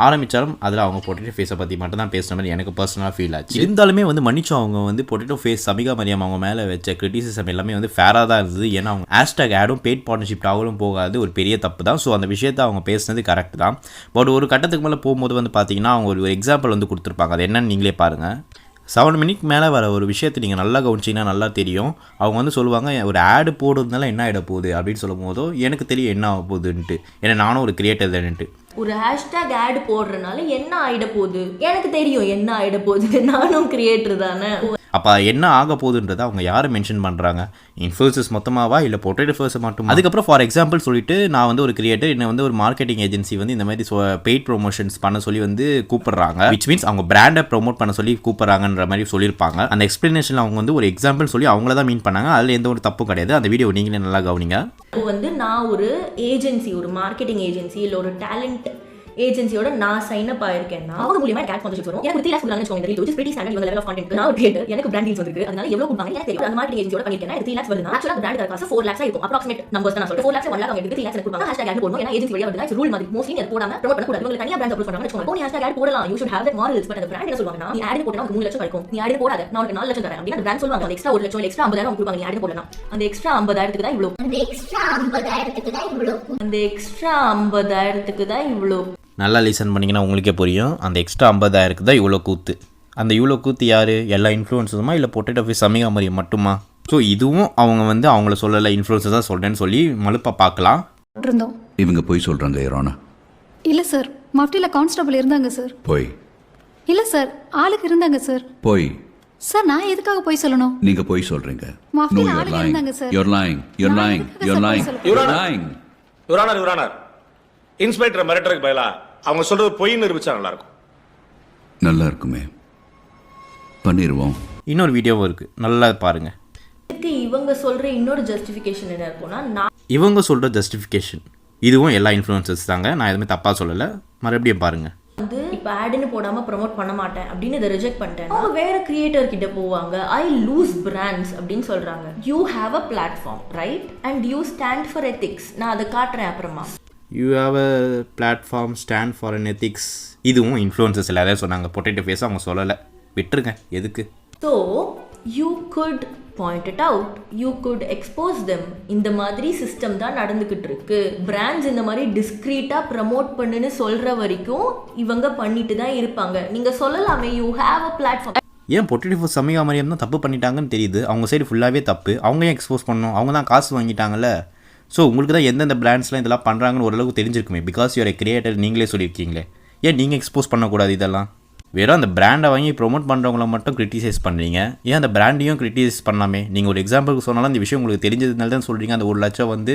ஆரம்பித்தாலும் அதில் அவங்க பொட்டேட்டோ ஃபேஸை பற்றி மட்டும் தான் பேசுகிற மாதிரி எனக்கு பர்சனலாக ஃபீல் ஆச்சு. இருந்தாலுமே வந்து மன்னிச்சோ அவங்க வந்து பொட்டேட்டோ ஃபேஸ் சமிகா மரியம் அவங்க மேலே வச்ச கிரிட்டிசிசம் எல்லாமே வந்து ஃபேராக தான் இருந்தது. ஏன்னா அவங்க ஹேஷ்டேக் ஆடும் பெய்ட் பார்ட்னர்ஷிப் டாகலும் போகாது ஒரு பெரிய தப்பு தான். ஸோ அந்த விஷயத்தை அவங்க பேசுனது கரெக்ட் தான். பட் ஒரு கட்டத்துக்கு மேலே போகும்போது வந்து பார்த்தீங்கன்னா அவங்க ஒரு எக்ஸாம்பிள் வந்து கொடுத்துருப்பாங்க. அது என்னன்னு நீங்களே பாருங்கள். 7 மினிட் மேலே வர ஒரு விஷயத்தை நீங்கள் நல்லா கவனிச்சிங்கன்னா நல்லா தெரியும். அவங்க வந்து சொல்லுவாங்க ஒரு ஆடு போடுறதுனால என்ன ஆகிட போகுது அப்படின்னு சொல்லும் போதோ எனக்கு தெரியும் என்ன ஆக போகுதுன்ட்டு. ஏன்னா நானும் ஒரு கிரியேட்டர் தான்ட்டு. ஒரு ஹேஷ்டேக் ஆட் போடுறதுனால என்ன ஆகிட போகுது எனக்கு தெரியும் என்ன ஆகிட போகுது. நானும் கிரியேட்டர் தானே. அப்போ என்ன ஆக போகுதுன்றதை அவங்க யாரை மென்ஷன் பண்ணுறாங்க? இன்ஃப்ளூயன்சஸ் மொத்தமாவா இல்லை பொட்டேட்டோ ஃபேஸை மட்டும்? அதுக்கப்புறம் ஃபார் எக்ஸாம்பிள் சொல்லிட்டு நான் வந்து ஒரு கிரியேட்டர், என்னை வந்து ஒரு மார்க்கெட்டிங் ஏஜென்சி வந்து இந்த மாதிரி பெய்ட் ப்ரொமோஷன்ஸ் பண்ண சொல்லி வந்து கூப்பிடுறாங்க. விச் மீன்ஸ் அவங்க பிராண்டை ப்ரொமோட் பண்ண சொல்லி கூப்பிட்றாங்கன்ற மாதிரி சொல்லியிருப்பாங்க. அந்த எக்ஸ்பிளனேஷனில் அவங்க வந்து ஒரு எக்ஸாம்பிள் சொல்லி அவங்கள தான் மீன் பண்ணாங்க. அதில் எந்த ஒரு தப்பும் கிடையாது. அந்த வீடியோ நீங்களே நல்லா கவனிங்க. வந்து நான் ஒரு ஏஜென்சி, ஒரு மார்க்கெட்டிங் ஏஜென்சி இல்லை ஒரு டேலண்ட் ஏஜென்சியோட நான் சைன் அப் ஆயிருக்கேன்னா அவங்க மூலமா எனக்கு ஸ்பான்சர்ஷிப் வரும். எனக்கு 3 lakhs கொடுத்தாங்கன்னு வச்சுக்கோங்க. இந்த which is pretty standard இவங்க level of content. நான் ஒரு creator, எனக்கு brand deals வந்திருக்கு. அதனால எவ்வளவு கொடுப்பாங்க எனக்கு தெரியும். அந்த மார்க்கெட்டிங் ஏஜென்சியோட பண்ணிருக்கேன். எனக்கு 3 lakhs வருதுன்னா actually அந்த brand காசு 4 lakhs இருக்கும். approximate numbers தான் நான் சொல்றேன். 4 lakhs 1 lakh அவங்க எடுத்து 3 lakhs எனக்கு கொடுப்பாங்க. hashtag ad போடணும். ஏன்னா ஏஜென்சி வழியா வருதுன்னா it's rule மாதிரி. mostly நீ அது போடாம ப்ரோமோட் பண்ண கூடாது. உங்களுக்கு தனியா brand அப்ரோச் பண்றாங்க வெச்சுக்கோங்க. நீ hashtag ad போடலாம். you should have that morals. but அந்த brand என்ன சொல்வாங்கன்னா நீ ad போட்டா உனக்கு 3 லட்சம் கிடைக்கும். நீ ad போடாத நான் உனக்கு 4 லட்சம் தரேன். அப்படி அந்த brand சொல்வாங்க. அந்த எக்ஸ்ட்ரா 1 லட்சம் இல்ல எக்ஸ்ட்ரா 50000 உங்களுக்கு கொடுப்பாங்க. நீ ad போடலாம். அந்த எக்ஸ்ட்ரா 50000க்கு தான் இவ்ளோ. அந்த எக்ஸ்ட்ரா 50000க்கு தான் இவ்ளோ. நல்லா லிசன் பண்ணிங்கன்னா உங்களுக்கே புரியும். அந்த எக்ஸ்ட்ரா 50000க்கு தான் இவ்வளோ கூத்து. அந்த இவ்வளோ கூத்து யார்? எல்லா இன்ஃப்ளூயன்ஸுமா இல்லை பொட்டேட்டோ ஃபேஸ் சமிகா மரியம் மட்டுமா? ஸோ இதுவும் அவங்க வந்து அவங்கள சொல்லலை, இன்ஃப்ளூயன்ஸர் தான் சொல்கிறேன்னு சொல்லி மலுப்பா பார்க்கலாம். இவங்க போய் சொல்றாங்க யோனா. இல்ல சார், மஃப்டில கான்ஸ்டபிள் இருந்தாங்க சார். போய். இல்ல சார், ஆளுக்கு இருந்தாங்க சார். போய். சார் நான் எதுக்காக போய் சொல்லணும்? நீங்க போய் சொல்றீங்க. மஃப்டில ஆளுங்க இருந்தாங்க sir. You're lying. You're lying. You're lying. You're lying. Your honour inspector மிரட்டருக்கு பதிலா அவங்க சொல்றது பொய் நிரூபிச்சா நல்லா இருக்கும். நல்லா இருக்குமே, பண்ணிடுவோம். இன்னொரு வீடியோவும் இருக்குது, நல்லா பாருங்கள். இவங்க சொல்ற இன்னொரு ஜஸ்டிஃபிகேஷன் என்ன இருக்கும்னா நான் இவங்க சொல்கிற ஜஸ்டிஃபிகேஷன் இதுவும் எல்லா இன்ஃப்ளூயன்சர்ஸ் தாங்க, நான் எதுவுமே தப்பாக சொல்லலை. மறுபடியும் பாருங்கள். வந்து இப்போ ஆடுன்னு போடாமல் ப்ரொமோட் பண்ண மாட்டேன் அப்படின்னு இதை ரிஜெக்ட் பண்ணிட்டேன். அவங்க வேற கிரியேட்டர் கிட்ட போவாங்க. ஐ லூஸ் பிராண்ட்ஸ் அப்படின்னு சொல்றாங்க. You have a platform right and you stand for ethics. நான் அதை காட்டுறேன் அப்புறமா. You have a platform stand for an ethics. இதுவும் இன்ஃப்ளூயன்சர்ஸ் எல்லாரும் சொன்னாங்க. பொட்டேட்டோ ஃபேஸ் அவங்க சொல்லலை, விட்டுருங்க, எதுக்கு? So you good point it out, you good expose them. இந்த மாதிரி சிஸ்டம் தான் நடந்துக்கிட்டு இருக்கு. பிராண்ட்ஸ் இந்த மாதிரி டிஸ்க்ரீட்டாக ப்ரமோட் பண்ணுன்னு சொல்கிற வரைக்கும் இவங்க பண்ணிட்டு தான் இருப்பாங்க. நீங்கள் சொல்லலாமே யூ ஹாவ் அ பிளாட்ஃபார்ம். ஏன் பொட்டேட்டோ ஃபேஸ் சமிகா மரியம் தான் தப்பு பண்ணிட்டாங்கன்னு தெரியுது. அவங்க சைடு ஃபுல்லாகவே தப்பு. அவங்க ஏன் எக்ஸ்போஸ் பண்ணணும்? அவங்க தான் காசு வாங்கிட்டாங்கல்ல. ஸோ உங்களுக்கு தான் எந்தெந்த பிராண்ட்ஸ்லாம் இதெல்லாம் பண்ணுறாங்கன்னு ஓரளவுக்கு தெரிஞ்சிருக்குமே. பிகாஸ் யூஆர் ஏ கிரியேட்டர், நீங்களே சொல்லியிருக்கீங்களே. ஏன் நீங்கள் எக்ஸ்போஸ் பண்ணக்கூடாது இதெல்லாம்? வெறும் அந்த பிராண்டை வாங்கி ப்ரொமோட் பண்ணுறவங்கள மட்டும் கிரிட்டிசைஸ் பண்ணுறீங்க. ஏன் அந்த பிராண்டையும் கிரிட்டிசைஸ் பண்ணலாமே? நீங்கள் ஒரு எக்ஸாம்பிளுக்கு சொன்னாலும் இந்த விஷயம் உங்களுக்கு தெரிஞ்சதுனால தான் சொல்கிறீங்க. அந்த 1 லட்சம் வந்து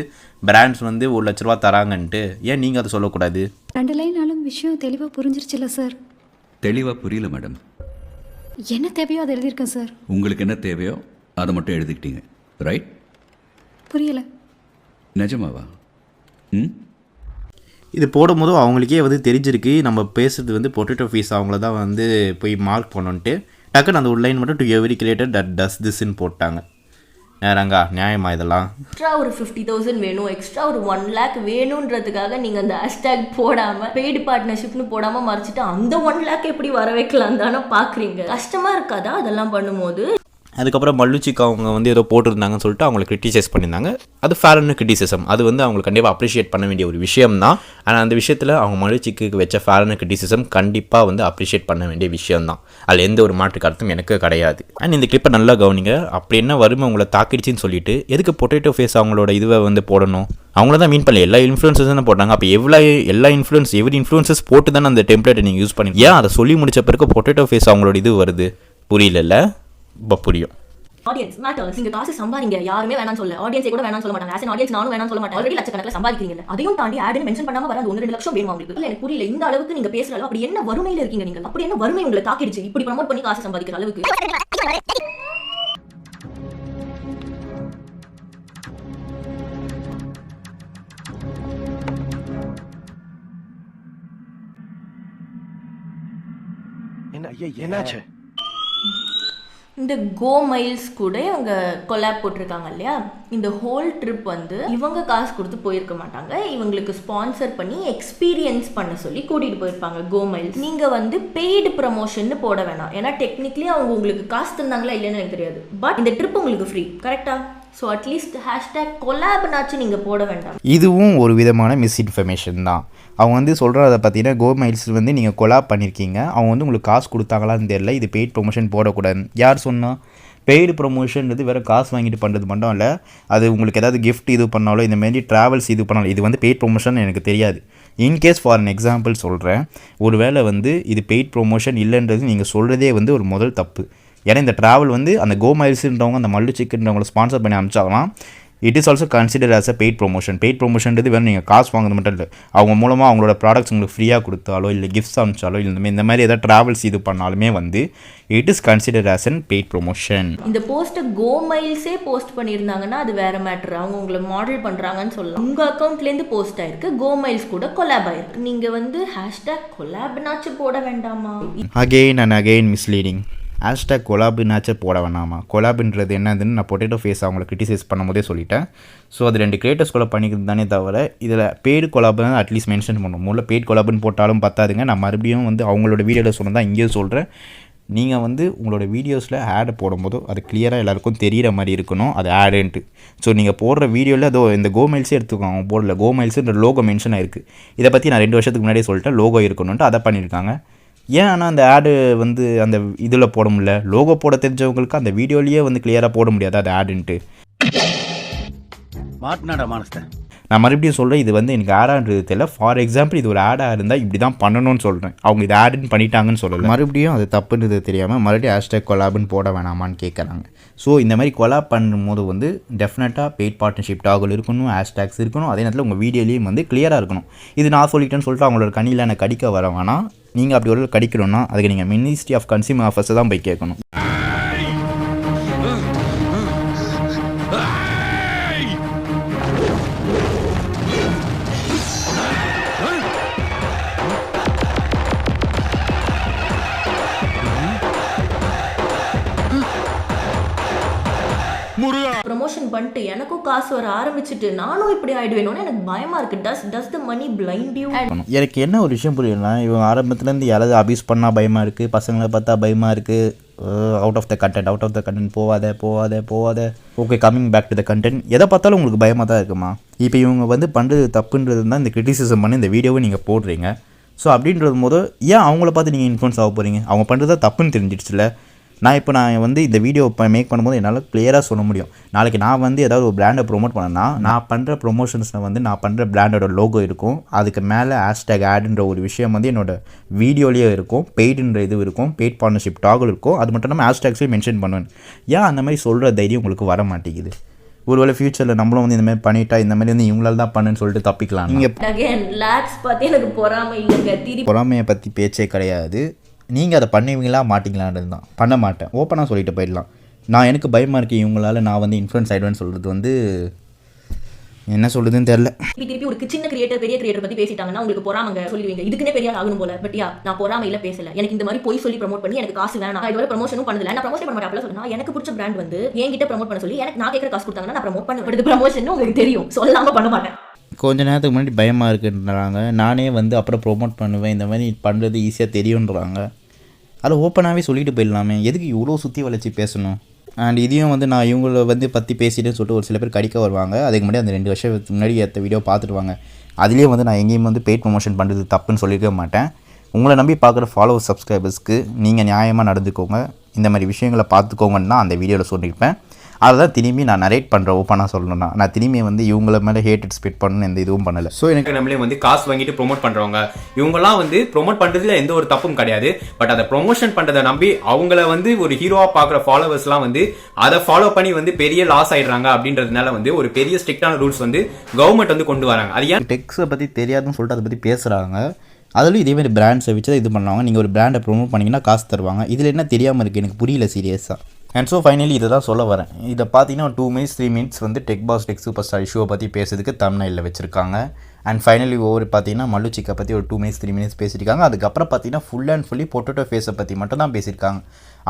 பிராண்ட்ஸ் வந்து 1 லட்ச ரூபா தராங்கன்ட்டு. ஏன் நீங்கள் அதை சொல்லக்கூடாது? 2 லைனாலும் விஷயம் தெளிவாக புரிஞ்சிருச்சுல்ல சார்? தெளிவாக புரியல மேடம். என்ன தேவையோ அதை எழுதியிருக்கேன் சார். உங்களுக்கு என்ன தேவையோ அதை மட்டும் எழுதிக்கிட்டீங்க, ரைட்? புரியல. நிஜமாவா? இது போடும்போதும் அவங்களுக்கே வந்து தெரிஞ்சிருக்கு நம்ம பேசுகிறது வந்து பொட்டேட்டோ ஃபேஸ் அவங்கள தான் வந்து போய் மார்க் பண்ணோன்ட்டு. டக்குன்னு அந்த ஒரு லைன் மட்டும் to every creator that does திஸ்ன்னு போட்டாங்க. நேரங்கா நியாயமா இதெல்லாம்? எக்ஸ்ட்ரா ஒரு 50,000 வேணும், எக்ஸ்ட்ரா ஒரு 1 lakh வேணுன்றதுக்காக நீங்கள் அந்த ஹேஷ்டேக் போடாமல் பெய்டு பார்ட்னர்ஷிப்னு போடாமல் மறைச்சிட்டு அந்த 1 lakh எப்படி வர வைக்கலாம் தானே பார்க்குறீங்க? கஷ்டமாக இருக்காதா அதெல்லாம் பண்ணும்போது? அதுக்கப்புறம் மல்லுச்சிக்கு அவங்க வந்து ஏதோ போட்டிருந்தாங்கன்னு சொல்லிட்டு அவங்களை கிரிட்டிசைஸ் பண்ணியிருந்தாங்க. அது ஃபேரான கிரிட்டிசிசம். அது வந்து அவங்களுக்கு கண்டிப்பாக அப்ரிஷியேட் பண்ண வேண்டிய ஒரு விஷயம் தான். ஆனால் அந்த விஷயத்தில் அவங்க மல்லுச்சிக்கு வச்ச ஃபேரான கிரிட்டிசிசம் கண்டிப்பாக வந்து அப்ரிஷியேட் பண்ண வேண்டிய விஷயம் தான். அதில் எந்த ஒரு மாற்று கருத்தும் எனக்கு கிடையாது. அண்ட் இந்த கிளிப்பை நல்லா கவனிங்க. அப்படி என்ன வறுமை உங்களை தாக்கிடுச்சின்னு சொல்லிட்டு எதுக்கு பொட்டேட்டோ ஃபேஸ் அவங்களோட இதுவை வந்து போடணும்? அவங்கள தான் மீன் பண்ணல, எல்லா இன்ஃப்ளூயன்சஸ் தானே போட்டாங்க. அப்போ எல்லா எவ்ரி இன்ஃப்ளூயன்சஸ் போட்டு தானே அந்த டெம்ப்ளேட்டை நீங்கள் யூஸ் பண்ணி ஏன் அதை சொல்லி முடிச்ச பிறகு பொட்டேட்டோ ஃபேஸ் அவங்களோட இது வருது? புரியல? இப்போ புரியும். Audience matters. நீங்க காசு சம்பாதிங்க, யாருமே வேணாம்னு சொல்ல. ஆடியன்ஸே கூட வேணாம்னு சொல்ல மாட்டாங்க. ஆஸ் an ஆடியன்ஸ் நானும் வேணாம்னு சொல்ல மாட்டேன். ஆல்ரெடி லட்சக்கணக்கில் சம்பாதிக்கிறீங்க. அதையும் தாண்டி ஆட்னு மென்ஷன் பண்ணாம வராது 1-2 லட்சம் வேணும் உங்களுக்கு. இல்ல எனக்கு புரியல, இந்த அளவுக்கு நீங்க பேசுறாலும் அப்படி என்ன வறுமையில இருக்கீங்க நீங்க? அப்படி என்ன வறுமை உங்களை தாக்கிடுச்சு இப்படி ப்ரோமோட் பண்ணி காசு சம்பாதிக்கிற அளவுக்கு? என்னாச்சு? இந்த கோ மைல்ஸ் கூட இவங்க கொலாப் போட்டிருக்காங்க இல்லையா? இந்த ஹோல் ட்ரிப் வந்து இவங்க காசு கொடுத்து போயிருக்க மாட்டாங்க. இவங்களுக்கு ஸ்பான்சர் பண்ணி எக்ஸ்பீரியன்ஸ் பண்ண சொல்லி கூட்டிகிட்டு போயிருப்பாங்க கோ மைல்ஸ். நீங்கள் வந்து பெய்டு ப்ரமோஷன் போட வேணாம். ஏன்னா டெக்னிக்கலி அவங்க உங்களுக்கு காசு தந்தாங்களா இல்லைன்னு எனக்கு தெரியாது. பட் இந்த ட்ரிப் உங்களுக்கு ஃப்ரீ, கரெக்டா? ஸோ அட்லீஸ்ட் ஹேஷ்டேக் கொலாப்னாச்சும் நீங்கள் போட வேண்டாம். இதுவும் ஒரு விதமான மிஸ்இன்ஃபர்மேஷன் தான். அவங்க வந்து சொல்கிறத பார்த்தீங்கன்னா கோ மைல்ஸ் வந்து நீங்கள் கொலாப் பண்ணியிருக்கீங்க, அவங்க வந்து உங்களுக்கு காசு கொடுத்தாங்களான்னு தெரியல, இது பெய்ட் ப்ரொமோஷன் போடக்கூடாது. யார் சொன்னால்? பெய்டு ப்ரொமோஷன்றது வேறு காசு வாங்கிட்டு பண்ணுறது மட்டும் இல்லை. அது உங்களுக்கு ஏதாவது கிஃப்ட் இது பண்ணாலோ இந்தமாரி ட்ராவல்ஸ் இது பண்ணாலும் இது வந்து பெய்ட் ப்ரொமோஷன் எனக்கு தெரியாது. இன்கேஸ் ஃபார் அன் எக்ஸாம்பிள் சொல்கிறேன், ஒரு வேளை வந்து இது பெய்ட் ப்ரொமோஷன் இல்லைன்றது நீங்கள் சொல்கிறதே வந்து ஒரு முதல் தப்பு. ஏன்னா இந்த ட்ராவல் வந்து அந்த கோ மைல்ஸுன்றவங்க அந்த மல்லு சிக்கன்றவங்களை ஸ்பான்சர் பண்ணி அனுப்பிச்சாங்கன்னா it is also consider as a paid promotion. Paid ப்ரொமோஷன்றது வேறு நீங்கள் காசு வாங்குறது மட்டும் இல்லை, அவங்க மூலமாக அவங்களோட ப்ராடக்ட்ஸ் உங்களுக்கு ஃப்ரீயாக கொடுத்தாலோ இல்லை கிஃப்ட்ஸ் அனுப்பிச்சாலோ இல்லை இந்த மாதிரி ஏதாவது ட்ராவல்ஸ் இது பண்ணாலுமே வந்து it is consider as an paid promotion. இந்த போஸ்ட்டை கோமைல்ஸே போஸ்ட் பண்ணியிருந்தாங்கன்னா அது வேற மேட்ரு, அவங்க உங்களை மாடல் பண்ணுறாங்கன்னு சொல்லலாம். உங்கள் அக்கௌண்ட்லேருந்து போஸ்ட் ஆயிருக்கு, கோமைல்ஸ் கூட கொலாப் ஆயிருக்கு, நீங்கள் வந்து ஹேஷ்டாக் கொலாப்னாச்சும் போட வேண்டாமா? Again and again misleading. Hashtag கொலாபுனாச்சும் போட வேணாமா? கொலாபுன்றது என்னதுன்னு நான் பொட்டேட்டோ ஃபேஸ் அவங்களை கிரிட்டிசைஸ் பண்ணும்போதே சொல்லிட்டேன். ஸோ அது 2 கிரியேட்டர்ஸ் கூட பண்ணிக்கிறது தானே தவிர இதில் பெய்டு கொலாபுன்னு அட்லீஸ்ட் மென்ஷன் பண்ணணும். முதல்ல பெய்டு கொலாபுன்னு போட்டாலும் பத்தாதுங்க. நான் மறுபடியும் வந்து அவங்களோட வீடியோவில் சொன்னதான் இங்கேயும் சொல்கிறேன். நீங்கள் வந்து உங்களோட வீடியோஸில் ஆடு போடும்போது அது கிளியராக எல்லாருக்கும் தெரிகிற மாதிரி இருக்கணும் அது ஆடுன்ட்டு. ஸோ நீங்கள் போடுற வீடியோவில் அதோ இந்த கோமைல்ஸே எடுத்துக்கோங்க, அவங்க போடல கோமைல்ஸுன்ற லோகோ மென்ஷன் ஆயிருக்கு. இதை பற்றி நான் 2 வருஷத்துக்கு முன்னாடியே சொல்லிட்டேன், லோகோ இருக்கணும்ன்ட்டு அதை பண்ணியிருக்காங்க. ஏன் ஆனால் அந்த ஆடு வந்து அந்த இதில் போட முடியல? லோகோ போட தெரிஞ்சவங்களுக்கு அந்த வீடியோலேயே வந்து கிளியராக போட முடியாது அது ஆடுன்ட்டு. நான் மறுபடியும் சொல்கிறேன், இது வந்து எனக்கு ஆடான்றது தெரியல. ஃபார் எக்ஸாம்பிள் இது ஒரு ஆடாக இருந்தால் இப்படி தான் பண்ணணும்னு சொல்கிறேன், அவங்க இது ஆடுன்னு பண்ணிட்டாங்கன்னு சொல்லலை. மறுபடியும் அது தப்புன்றது தெரியாமல் மறுபடியும் ஹேஷ்டாக் கொலாப்னு போட வேணாமான்னு கேட்குறாங்க. ஸோ இந்த மாதிரி கொலாப் பண்ணும்போது வந்து டெஃபினட்டாக பெய்ட் பார்ட்னர்ஷிப் டாகுல் இருக்கணும், ஹேஷ்டாக்ஸ் இருக்கணும், அதே நேரத்தில் உங்கள் வீடியோலேயும் வந்து கிளியராக இருக்கணும். இது நான் சொல்லிட்டேன்னு சொல்லிட்டு அவங்களோட கண்ணியில் எனக்கு கடிக்க வர வேணாம். நீங்கள் அப்படி ஒரு கடிக்கணும்னா அதுக்கு நீங்கள் மினிஸ்ட்ரி ஆஃப் கன்சியூமர் அஃபேர்ஸை தான் போய் கேட்கணும். ப்ரமோஷன் பண்ணிட்டு எனக்கும் காசு வர ஆரம்பிச்சுட்டு நானும் இப்படி ஆயிடுவேணும்னு எனக்கு பயமா இருக்கு. டஸ் த மணி பிளைண்ட் யூ? எனக்கு என்ன ஒரு விஷயம் புரியலனா, இவங்க ஆரம்பத்துலேருந்து யாராவது அபியூஸ் பண்ணால் பயமாக இருக்குது, பசங்களை பார்த்தா பயமாக இருக்குது, அவுட் ஆஃப் த கண்டென்ட் போவாத. Okay, coming back to the content. எதை பார்த்தாலும் உங்களுக்கு பயமாக தான் இருக்குமா? இப்போ இவங்க வந்து பண்ணுறது தப்புன்றது தான் இந்த கிரிட்டிசிசம் பண்ணி இந்த வீடியோவை நீங்கள் போடுறீங்க. ஸோ அப்படின்றது போது ஏன் அவங்கள பார்த்து நீங்கள் இன்ஃப்ளூன்ஸ் ஆக போகிறீங்க? அவங்க பண்ணுறதா தப்புன்னு தெரிஞ்சிடுச்சுல. நான் வந்து இந்த வீடியோ மேக் பண்ணும்போது என்னால் கிளியராக சொல்ல முடியும். நாளைக்கு நான் வந்து ஏதாவது ஒரு பிராண்டை ப்ரொமோட் பண்ணேன்னா நான் பண்ணுற ப்ரொமோஷன்ஸில் வந்து நான் பண்ணுற பிராண்டோட லோகோ இருக்கும், அதுக்கு மேலே ஹேஷ்டாக் ஆடுன்ற ஒரு விஷயம் வந்து என்னோட வீடியோலேயே இருக்கும், பெய்டுன்ற இது இருக்கும், பெய்ட் பார்ட்னர்ஷிப் டாகுல் இருக்கும், அது மட்டும் இல்லாமல் ஹேஷ்டாக்ஸையும் மென்ஷன் பண்ணுவேன். ஏன் அந்த மாதிரி சொல்கிற தைரியம் உங்களுக்கு வர மாட்டேங்குது? ஒருவேளை ஃபியூச்சரில் நம்மளும் வந்து இந்த மாதிரி பண்ணிட்டா இந்த மாதிரி வந்து இவங்களால தான் பண்ணுன்னு சொல்லிட்டு தப்பிக்கலாம். நீங்கள் பொறாமையை பற்றி பேச்சே கிடையாது. நீங்கள் அதை பண்ணுவீங்களா மாட்டிங்களான்றது தான். பண்ண மாட்டேன், ஓப்பனாக சொல்லிட்டு போயிடலாம். நான் எனக்கு பயமாக இருக்குது இவங்களால நான் வந்து இன்ஃப்ளூயன்ஸ் ஆகிடுவேன்னு சொல்கிறது வந்து என்ன சொல்கிறதுன்னு தெரில. திருப்பி ஒரு சின்ன கிரியேட்டர் பெரிய கிரியேட்டர் பற்றி பேசிட்டாங்கன்னா உங்களுக்கு பொறாமங்க சொல்லுவீங்க, இதுக்குன்னே பெரிய ஆகணும் போல. பட் நான் பொறாமையில பேசல, எனக்கு இந்த மாதிரி போய் சொல்லி ப்ரோமோட் பண்ணி எனக்கு காசு வேணாம், இதுவரை ப்ரமோஷனும் பண்ணல, நான் ப்ரமோஷன் பண்ண மாட்டேன் அப்பலாம் சொன்னா எனக்கு பிடிச்ச பிராண்ட் வந்து என்கிட்ட ப்ரோமோட் பண்ண சொல்லி எனக்கு நான் கேட்குற காசு கொடுத்தாங்கன்னா நான் ப்ரோமோட் பண்ணுவேன். இது ப்ரமோஷன் உங்களுக்கு தெரியும், சொல்லாமல் பண்ண மாட்டேன். கொஞ்ச நேரத்துக்கு முன்னாடி பயமாக இருக்குன்றாங்க, நானே வந்து அப்புறம் ப்ரோமோட் பண்ணுவேன், இந்த மாதிரி பண்ணுறது ஈஸியாக தெரியுன்றாங்க. அதில் ஓப்பனாகவே சொல்லிட்டு போயிடலாமே, எதுக்கு இவ்வளோ சுற்றி வளைச்சி பேசணும்? அண்ட் இதையும் வந்து நான் இவங்கள வந்து பற்றி பேசிட்டேன்னு சொல்லிட்டு ஒரு சில பேர் கடிக்க வருவாங்க. அதுக்கு முன்னாடி அந்த 2 வருஷத்துக்கு முன்னாடி எடுத்த வீடியோ பார்த்துட்டுவாங்க. அதுலேயே வந்து நான் எங்கேயும் வந்து பெய்ட் ப்ரொமோஷன் பண்ணுறது தப்புன்னு சொல்லியிருக்க மாட்டேன். உங்களை நம்பி பார்க்குற ஃபாலோவர் சப்ஸ்கிரைபர்ஸ்க்கு நீங்கள் நியாயமாக நடந்துக்கோங்க, இந்த மாதிரி விஷயங்களை பார்த்துக்கோங்கன்னு தான் அந்த வீடியோவில் சொல்லியிருப்பேன். அதை தான் திரும்பி நான் நரேட் பண்ணுறேன். ஓப்பனாக சொல்லணும்னா நான் திரும்பி வந்து இவங்கள மேலே ஹேட்டட் ஸ்பெட் பண்ணணும்னு எந்த இதுவும் பண்ணலை. ஸோ எனக்கு நம்மளே வந்து காசு வாங்கிட்டு ப்ரொமோட் பண்ணுறவங்க இவங்கெல்லாம் வந்து ப்ரொமோட் பண்ணுறதுல எந்த ஒரு தப்பும் கிடையாது. பட் அதை ப்ரொமோஷன் பண்ணுறதை நம்பி அவங்கள வந்து ஒரு ஹீரோவாக பார்க்குற ஃபாலோவர்ஸ்லாம் வந்து அதை ஃபாலோ பண்ணி வந்து பெரிய லாஸ் ஆகிடுறாங்க. அப்படின்றதுனால வந்து ஒரு பெரிய ஸ்ட்ரிக்டான ரூல்ஸ் வந்து கவர்மெண்ட் வந்து கொண்டு வராங்க. அது ஏன் டெக்ஸை பற்றி தெரியாதுன்னு சொல்லிட்டு அதை பற்றி பேசுகிறாங்க. அதுலேயும் இதேமாதிரி பிராண்ட்ஸை வச்சு இது பண்ணுவாங்க. நீங்கள் ஒரு பிராண்டை ப்ரொமோட் பண்ணிங்கன்னா காசு தருவாங்க. இதில் என்ன தெரியாமல் இருக்குது எனக்கு புரியல சீரியஸாக. அண்ட் ஸோ ஃபைனலி இதை தான் சொல்ல வரேன். இதை பார்த்தீங்கன்னா 2 minutes 3 minutes வந்து tech boss tech super star இஷ்யூவை பற்றி பேசுறதுக்கு தம்ப்நெயிலில் வச்சுருக்காங்க. அண்ட் ஃபைனலி ஒவ்வொரு பார்த்தீங்கன்னா மல்லுச்சிக்கை பற்றி ஒரு 2 minutes 3 minutes பேசியிருக்காங்க. அதுக்கப்புறம் பார்த்தீங்கன்னா ஃபுல் அண்ட் ஃபுல்லி பொட்டேட்டோ ஃபேஸை பற்றி மட்டும் தான் பேசியிருக்காங்க.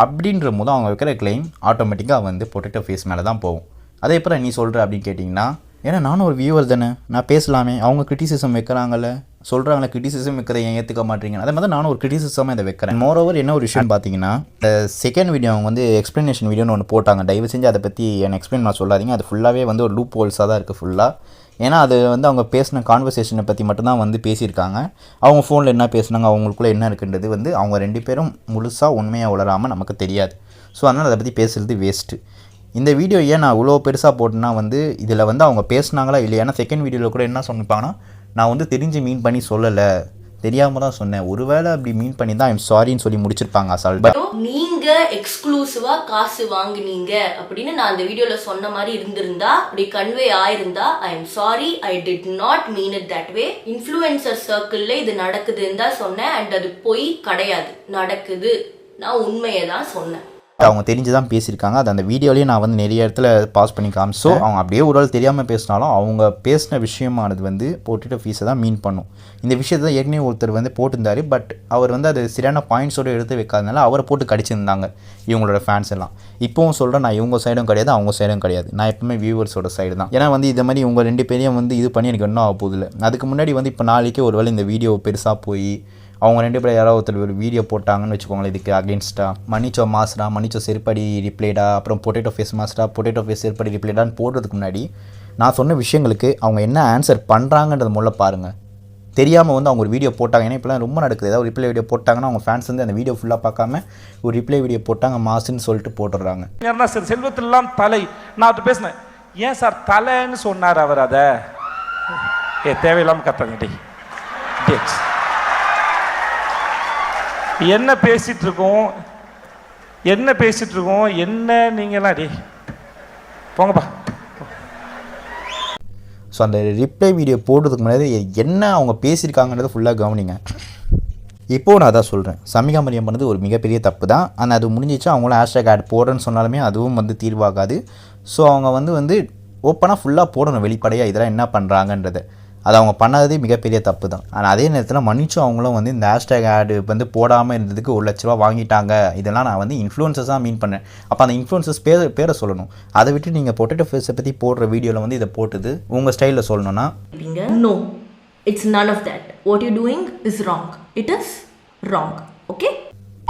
அப்படின்ற போது அவங்க வைக்கிற கிளைம் ஆட்டோமேட்டிக்காக வந்து பொட்டேட்டோ ஃபேஸ் மேலே தான் போகும். அதே அப்புறம் நீ சொல்கிற அப்படின்னு கேட்டிங்கன்னா, ஏன்னா நானும் ஒரு வியூவர் தானே, நான் பேசலாமே, அவங்க கிரிட்டிசிசம் வைக்கிறாங்கல்ல, சொல்கிறாங்களே கிரிட்டிசிசம் வைக்கிறத ஏன் ஏற்றுக்க மாட்டீங்க? அதே மாதிரி நானும் ஒரு கிரிட்டிசிசமாக இதை வைக்கிறேன். மோரோவர் என்ன ஒரு விஷயம் பார்த்தீங்கன்னா, இந்த செகண்ட் வீடியோ அவங்க வந்து எக்ஸ்ப்ளனேஷன் வீடியோன்னு ஒன்று போட்டாங்க. தயவு செஞ்சு அதை பற்றி என்னை எக்ஸ்பிளைன் பண்ண சொல்லாதீங்க. அது ஃபுல்லாகவே வந்து ஒரு லூப் ஹோல்ஸாக தான் இருக்குது ஃபுல்லாக. ஏன்னா அது வந்து அவங்க பேசின கான்வர்சேஷனை பற்றி மட்டும்தான் வந்து பேசியிருக்காங்க. அவங்க ஃபோனில் என்ன பேசுனாங்க, அவங்களுக்குள்ளே என்ன இருக்குன்றது வந்து அவங்க 2 பேரும் முழுசாக உண்மையாக உளராமல் நமக்கு தெரியாது. ஸோ அதனால் அதை பற்றி பேசுகிறது வேஸ்ட்டு. இந்த வீடியோ ஏன் நான் இவ்வளோ பெருசாக போட்டேன்னா வந்து இதில் வந்து அவங்க பேசுனாங்களா இல்லையா? ஏன்னா செகண்ட் வீடியோவில் கூட என்ன சொன்னிப்பாங்கன்னா, நான் வந்து தெரிஞ்சு மீன் பண்ணி சொல்லலை, தெரியாமல் தான் சொன்னேன். ஒருவேளை அப்படி மீன் பண்ணி தான் ஐம் சாரின்னு சொல்லி முடிச்சிருப்பாங்க அசால்ட். நீங்க எக்ஸ்க்ளூசிவா காசு வாங்குனீங்க அப்படின்னு நான் அந்த வீடியோல சொன்ன மாதிரி இருந்திருந்தா, அப்படி கன்வே ஆயிருந்தா, I am sorry, I did not mean it that way. Influencer சர்க்கிள்ல இது நடக்குதுன்னு தான் சொன்னேன். அண்ட் அது பொய் கிடையாது, நடக்குது. நான் உண்மையை தான் சொன்னேன். அவங்க தெரிஞ்சு தான் பேசியிருக்காங்க. அது அந்த வீடியோலேயே நான் வந்து நிறைய இடத்துல பாஸ் பண்ணி காமிச்சோ. அவங்க அப்படியே ஒரு ஆள் தெரியாமல் பேசினாலும் அவங்க பேசின விஷயமானது வந்து போட்டுட்டு ஃபீஸை தான் மீன் பண்ணும். இந்த விஷயத்தை தான் ஏற்கனவே ஒருத்தர் வந்து போட்டிருந்தார். பட் அவர் வந்து அது சரியான பாயிண்ட்ஸோடு எடுத்து வைக்காதனால அவரை போட்டு கடிச்சிருந்தாங்க இவங்களோட ஃபேன்ஸ் எல்லாம். இப்போவும் சொல்கிறேன், நான் இவங்க சைடும் கிடையாது, அவங்க சைடும் கிடையாது. நான் எப்பவுமே வியூவர்ஸோட சைடு தான். ஏன்னா வந்து இது மாதிரி இவங்க 2 பேரையும் வந்து இது பண்ணி எனக்கு இன்னும் ஆக போதில்லை. அதுக்கு முன்னாடி வந்து இப்போ நாளைக்கே ஒரு வேளை இந்த வீடியோ பெருசாக போய் அவங்க 2 பேரும் யாராவது ஒருத்தர் ஒரு வீடியோ போட்டாங்கன்னு வச்சுக்கோங்களேன், இதுக்கு அகேன்ஸ்டாக மன்னிச்சோ மாஸ்டா, மன்னிச்சோ செருப்படி ரிப்ளைடா, அப்புறம் பொட்டேட்டோ ஃபேஸ் மாஸ்டா, பொட்டேட்டோ ஃபேஸ் செருப்படி ரிப்ளைடான்னு போடுறதுக்கு முன்னாடி நான் சொன்ன விஷயங்களுக்கு அவங்க என்ன ஆன்சர் பண்ணுறாங்கன்றது முதல்ல பாருங்கள். தெரியாமல் வந்து அவங்க ஒரு வீடியோ போட்டாங்க. ஏன்னா இப்போலாம் ரொம்ப நடக்குது. ஏதாவது ஒரு ரிப்ளை வீடியோ போட்டாங்கன்னா அவங்க ஃபேன்ஸ் வந்து அந்த வீடியோ ஃபுல்லாக பார்க்காம ஒரு ரிப்ளை வீடியோ போட்டாங்க மாசுன்னு சொல்லிட்டு போட்டுடுறாங்க. சார் செல்வத்திலாம் தலை நான் அவர்கிட்ட பேசினேன். ஏன் சார் தலைன்னு சொன்னார் அவர்? அதை தேவையில்லாமல் கத்தாங்க. என்ன பேசிட்டு இருக்கோம் என்ன நீங்களாம் டே போங்கப்பா. ஸோ அந்த ரிப்ளை வீடியோ போடுறதுக்கு முன்னாடி என்ன அவங்க பேசியிருக்காங்கன்றதை ஃபுல்லாக கவனிங்க. இப்போது நான் அதான் சொல்கிறேன், சமிகா மரியம் பண்ணது ஒரு மிகப்பெரிய தப்பு தான். ஆனால் அது முடிஞ்சிச்சு. அவங்களும் ஹேஷ்டேக் ஆட் போடுறேன்னு சொன்னாலுமே அதுவும் வந்து தீர்வாகாது. ஸோ அவங்க வந்து ஓப்பனாக ஃபுல்லாக போடணும் வெளிப்படையாக இதெல்லாம் என்ன பண்ணுறாங்கன்றதை. அது அவங்க பண்ணாததே மிகப்பெரிய தப்பு தான். ஆனால் அதே நேரத்தில் மன்னிச்சும் அவங்களும் வந்து இந்த ஹேஷ்டேக் ஆடு வந்து போடாமல் இருந்ததுக்கு 1 லட்ச ரூபா வாங்கிட்டாங்க. இதெல்லாம் நான் வந்து இன்ஃப்ளூயன்சஸாக மீன் பண்ணேன். அப்போ அந்த இன்ஃப்ளூயன்சஸ் பேரை சொல்லணும். அதை விட்டு நீங்கள் பொட்டேட்டோ ஃபேஸை பற்றி போடுற வீடியோவில் வந்து இதை போட்டுது உங்கள் ஸ்டைலில் சொல்லணும்னா no, it's none of that. What you doing is wrong. It is wrong. Okay?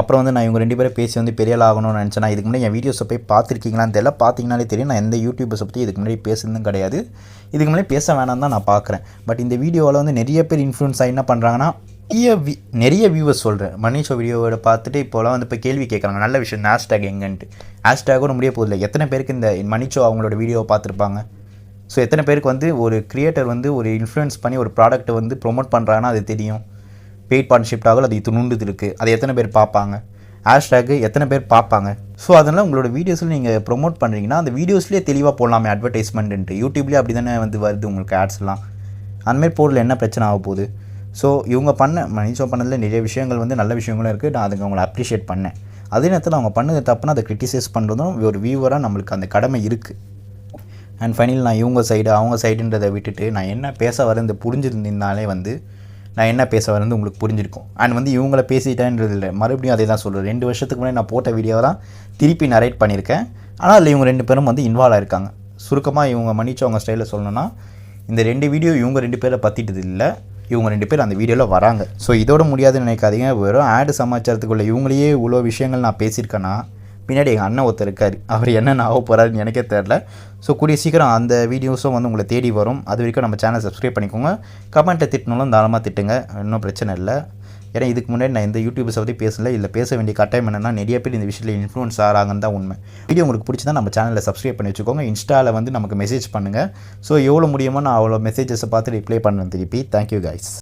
அப்புறம் வந்து நான் இவங்க 2 பேரும் பேசி வந்து பெரிய ஆள் ஆகணும்னு நினச்சேன். இதுக்கு முன்னாடி என் வீடியோஸை போய் பார்த்துருக்கீங்களான்னு தெரியல. பார்த்தீங்கனாலே தெரியும், நான் எந்த யூடியூபர்ஸை பற்றி இதுக்கு முன்னாடி பேசுனதும் கிடையாது. இதுக்கு முன்னாடி பேச வேணாம் தான் நான் பார்க்குறேன். பட் இந்த வீடியோவில் வந்து நிறைய பேர் இன்ஃப்ளூயன்ஸ் ஆகி என்ன பண்ணுறாங்கன்னா, நிறைய வியூவர்ஸ் சொல்கிறேன் மனிஷோ வீடியோவோட பார்த்துட்டு இப்போலாம் வந்து இப்போ கேள்வி கேட்குறாங்க, நல்ல விஷயம் ஹேஷ்டேக் எங்கன்ட்டு. ஹேஷ்டேக்கும் முடிய போதில்லை. எத்தனை பேருக்கு இந்த மனிஷோ அவங்களோட வீடியோவை பார்த்துருப்பாங்க? ஸோ எத்தனை பேருக்கு வந்து ஒரு கிரியேட்டர் வந்து ஒரு இன்ஃப்ளூயன்ஸ் பண்ணி ஒரு ப்ராடக்ட்டை வந்து ப்ரொமோட் பண்ணுறாங்கன்னா அது தெரியும். பெய்ட் பார்ட்னர்ஷிப் ஆகல, அது துணுண்டுது இருக்குது. அது எத்தனை பேர் பார்ப்பாங்க? ஹேஷ்டேக்கு எத்தனை பேர் பார்ப்பாங்க? ஸோ அதனால் உங்களோட வீடியோஸில் நீங்கள் ப்ரொமோட் பண்ணுறீங்கன்னா அந்த வீடியோஸ்லேயே தெளிவாக போடலாமே அட்வர்டைஸ்மெண்ட்டு. யூடியூப்லேயே அப்படி தானே வந்து வருது உங்களுக்கு ஆட்ஸ்லாம். அந்தமாதிரி போடல என்ன பிரச்சனை ஆக போகுது? ஸோ இவங்க மனிஷோ பண்ணதில் நிறைய விஷயங்கள் வந்து நல்ல விஷயங்களும் இருக்குது. நான் அதுக்கு அவங்களை அப்ரிஷியேட் பண்ணேன். அதே நேரத்தில் அவங்க பண்ணது தப்புனா அதை கிரிட்டிசைஸ் பண்ணுறதும் ஒரு வியூவராக நம்மளுக்கு அந்த கடமை இருக்குது. அண்ட் ஃபைனல் நான் இவங்க சைடு அவங்க சைடுன்றதை விட்டுட்டு நான் என்ன பேச வரேன் புரிஞ்சிருந்தாலே வந்து நான் என்ன பேச வரேன் உங்களுக்கு புரிஞ்சிருக்கும். அண்ட் வந்து இவங்கள பேசிட்டேன்றது இல்லை, மறுபடியும் அதே தான் சொல்கிறேன். 2 வருஷத்துக்கு முன்னாடி நான் போட்ட வீடியோவை தான் திருப்பி நரேட் பண்ணியிருக்கேன். ஆனால் அதில் இவங்க 2 பேரும் வந்து இன்வால்வ் ஆகிருக்காங்க. சுருக்கமாக இவங்க மன்னிச்சு அவங்க ஸ்டைலில் சொல்லணும்னா, இந்த 2 வீடியோ இவங்க 2 பேரை பற்றிட்டது இல்லை, இவங்க 2 பேர் அந்த வீடியோவில் வராங்க. ஸோ இதோட முடியாதுன்னு நினைக்காதீங்க. வெறும் ஆடு சமாச்சாரத்துக்குள்ள இவங்களையே இவ்வளோ விஷயங்கள் நான் பேசியிருக்கேன்னா பின்னாடி எங்கள் அண்ணன் ஒருத்தர் இருக்கார். அவர் என்னென்ன ஆக போகிறாருன்னு எனக்கே தெரில. ஸோ கூடிய சீக்கிரம் அந்த வீடியோஸும் வந்து உங்களை தேடி வரும். அது வரைக்கும் நம்ம சேனல் சப்ஸ்கிரைப் பண்ணிக்கோங்க. கமெண்ட்டை திட்டினாலும் தாராளமாக திட்டுங்க, இன்னும் பிரச்சனை இல்லை. ஏன்னா இதுக்கு முன்னாடி நான் இந்த யூடியூபர்ஸை பற்றி பேசலை. இல்லை பேச வேண்டிய கட்டாயம் என்னென்னா நிறைய பேர் இந்த விஷயத்தில் இன்ஃப்ளூயன்ஸ் ஆகிறாங்கன்னு தான் உண்மை. வீடியோ உங்களுக்கு பிடிச்சதா நம்ம சேனலில் சப்ஸ்கிரைப் பண்ணி வச்சுக்கோங்க. இன்ஸ்டாவில் வந்து நமக்கு மெசேஜ் பண்ணுங்கள். ஸோ எவ்வளோ முடியுமோ நான் அவ்வளோ மெசேஜஸை பார்த்து ரிப்ளை பண்ணுறேன் திருப்பி. Thank you guys.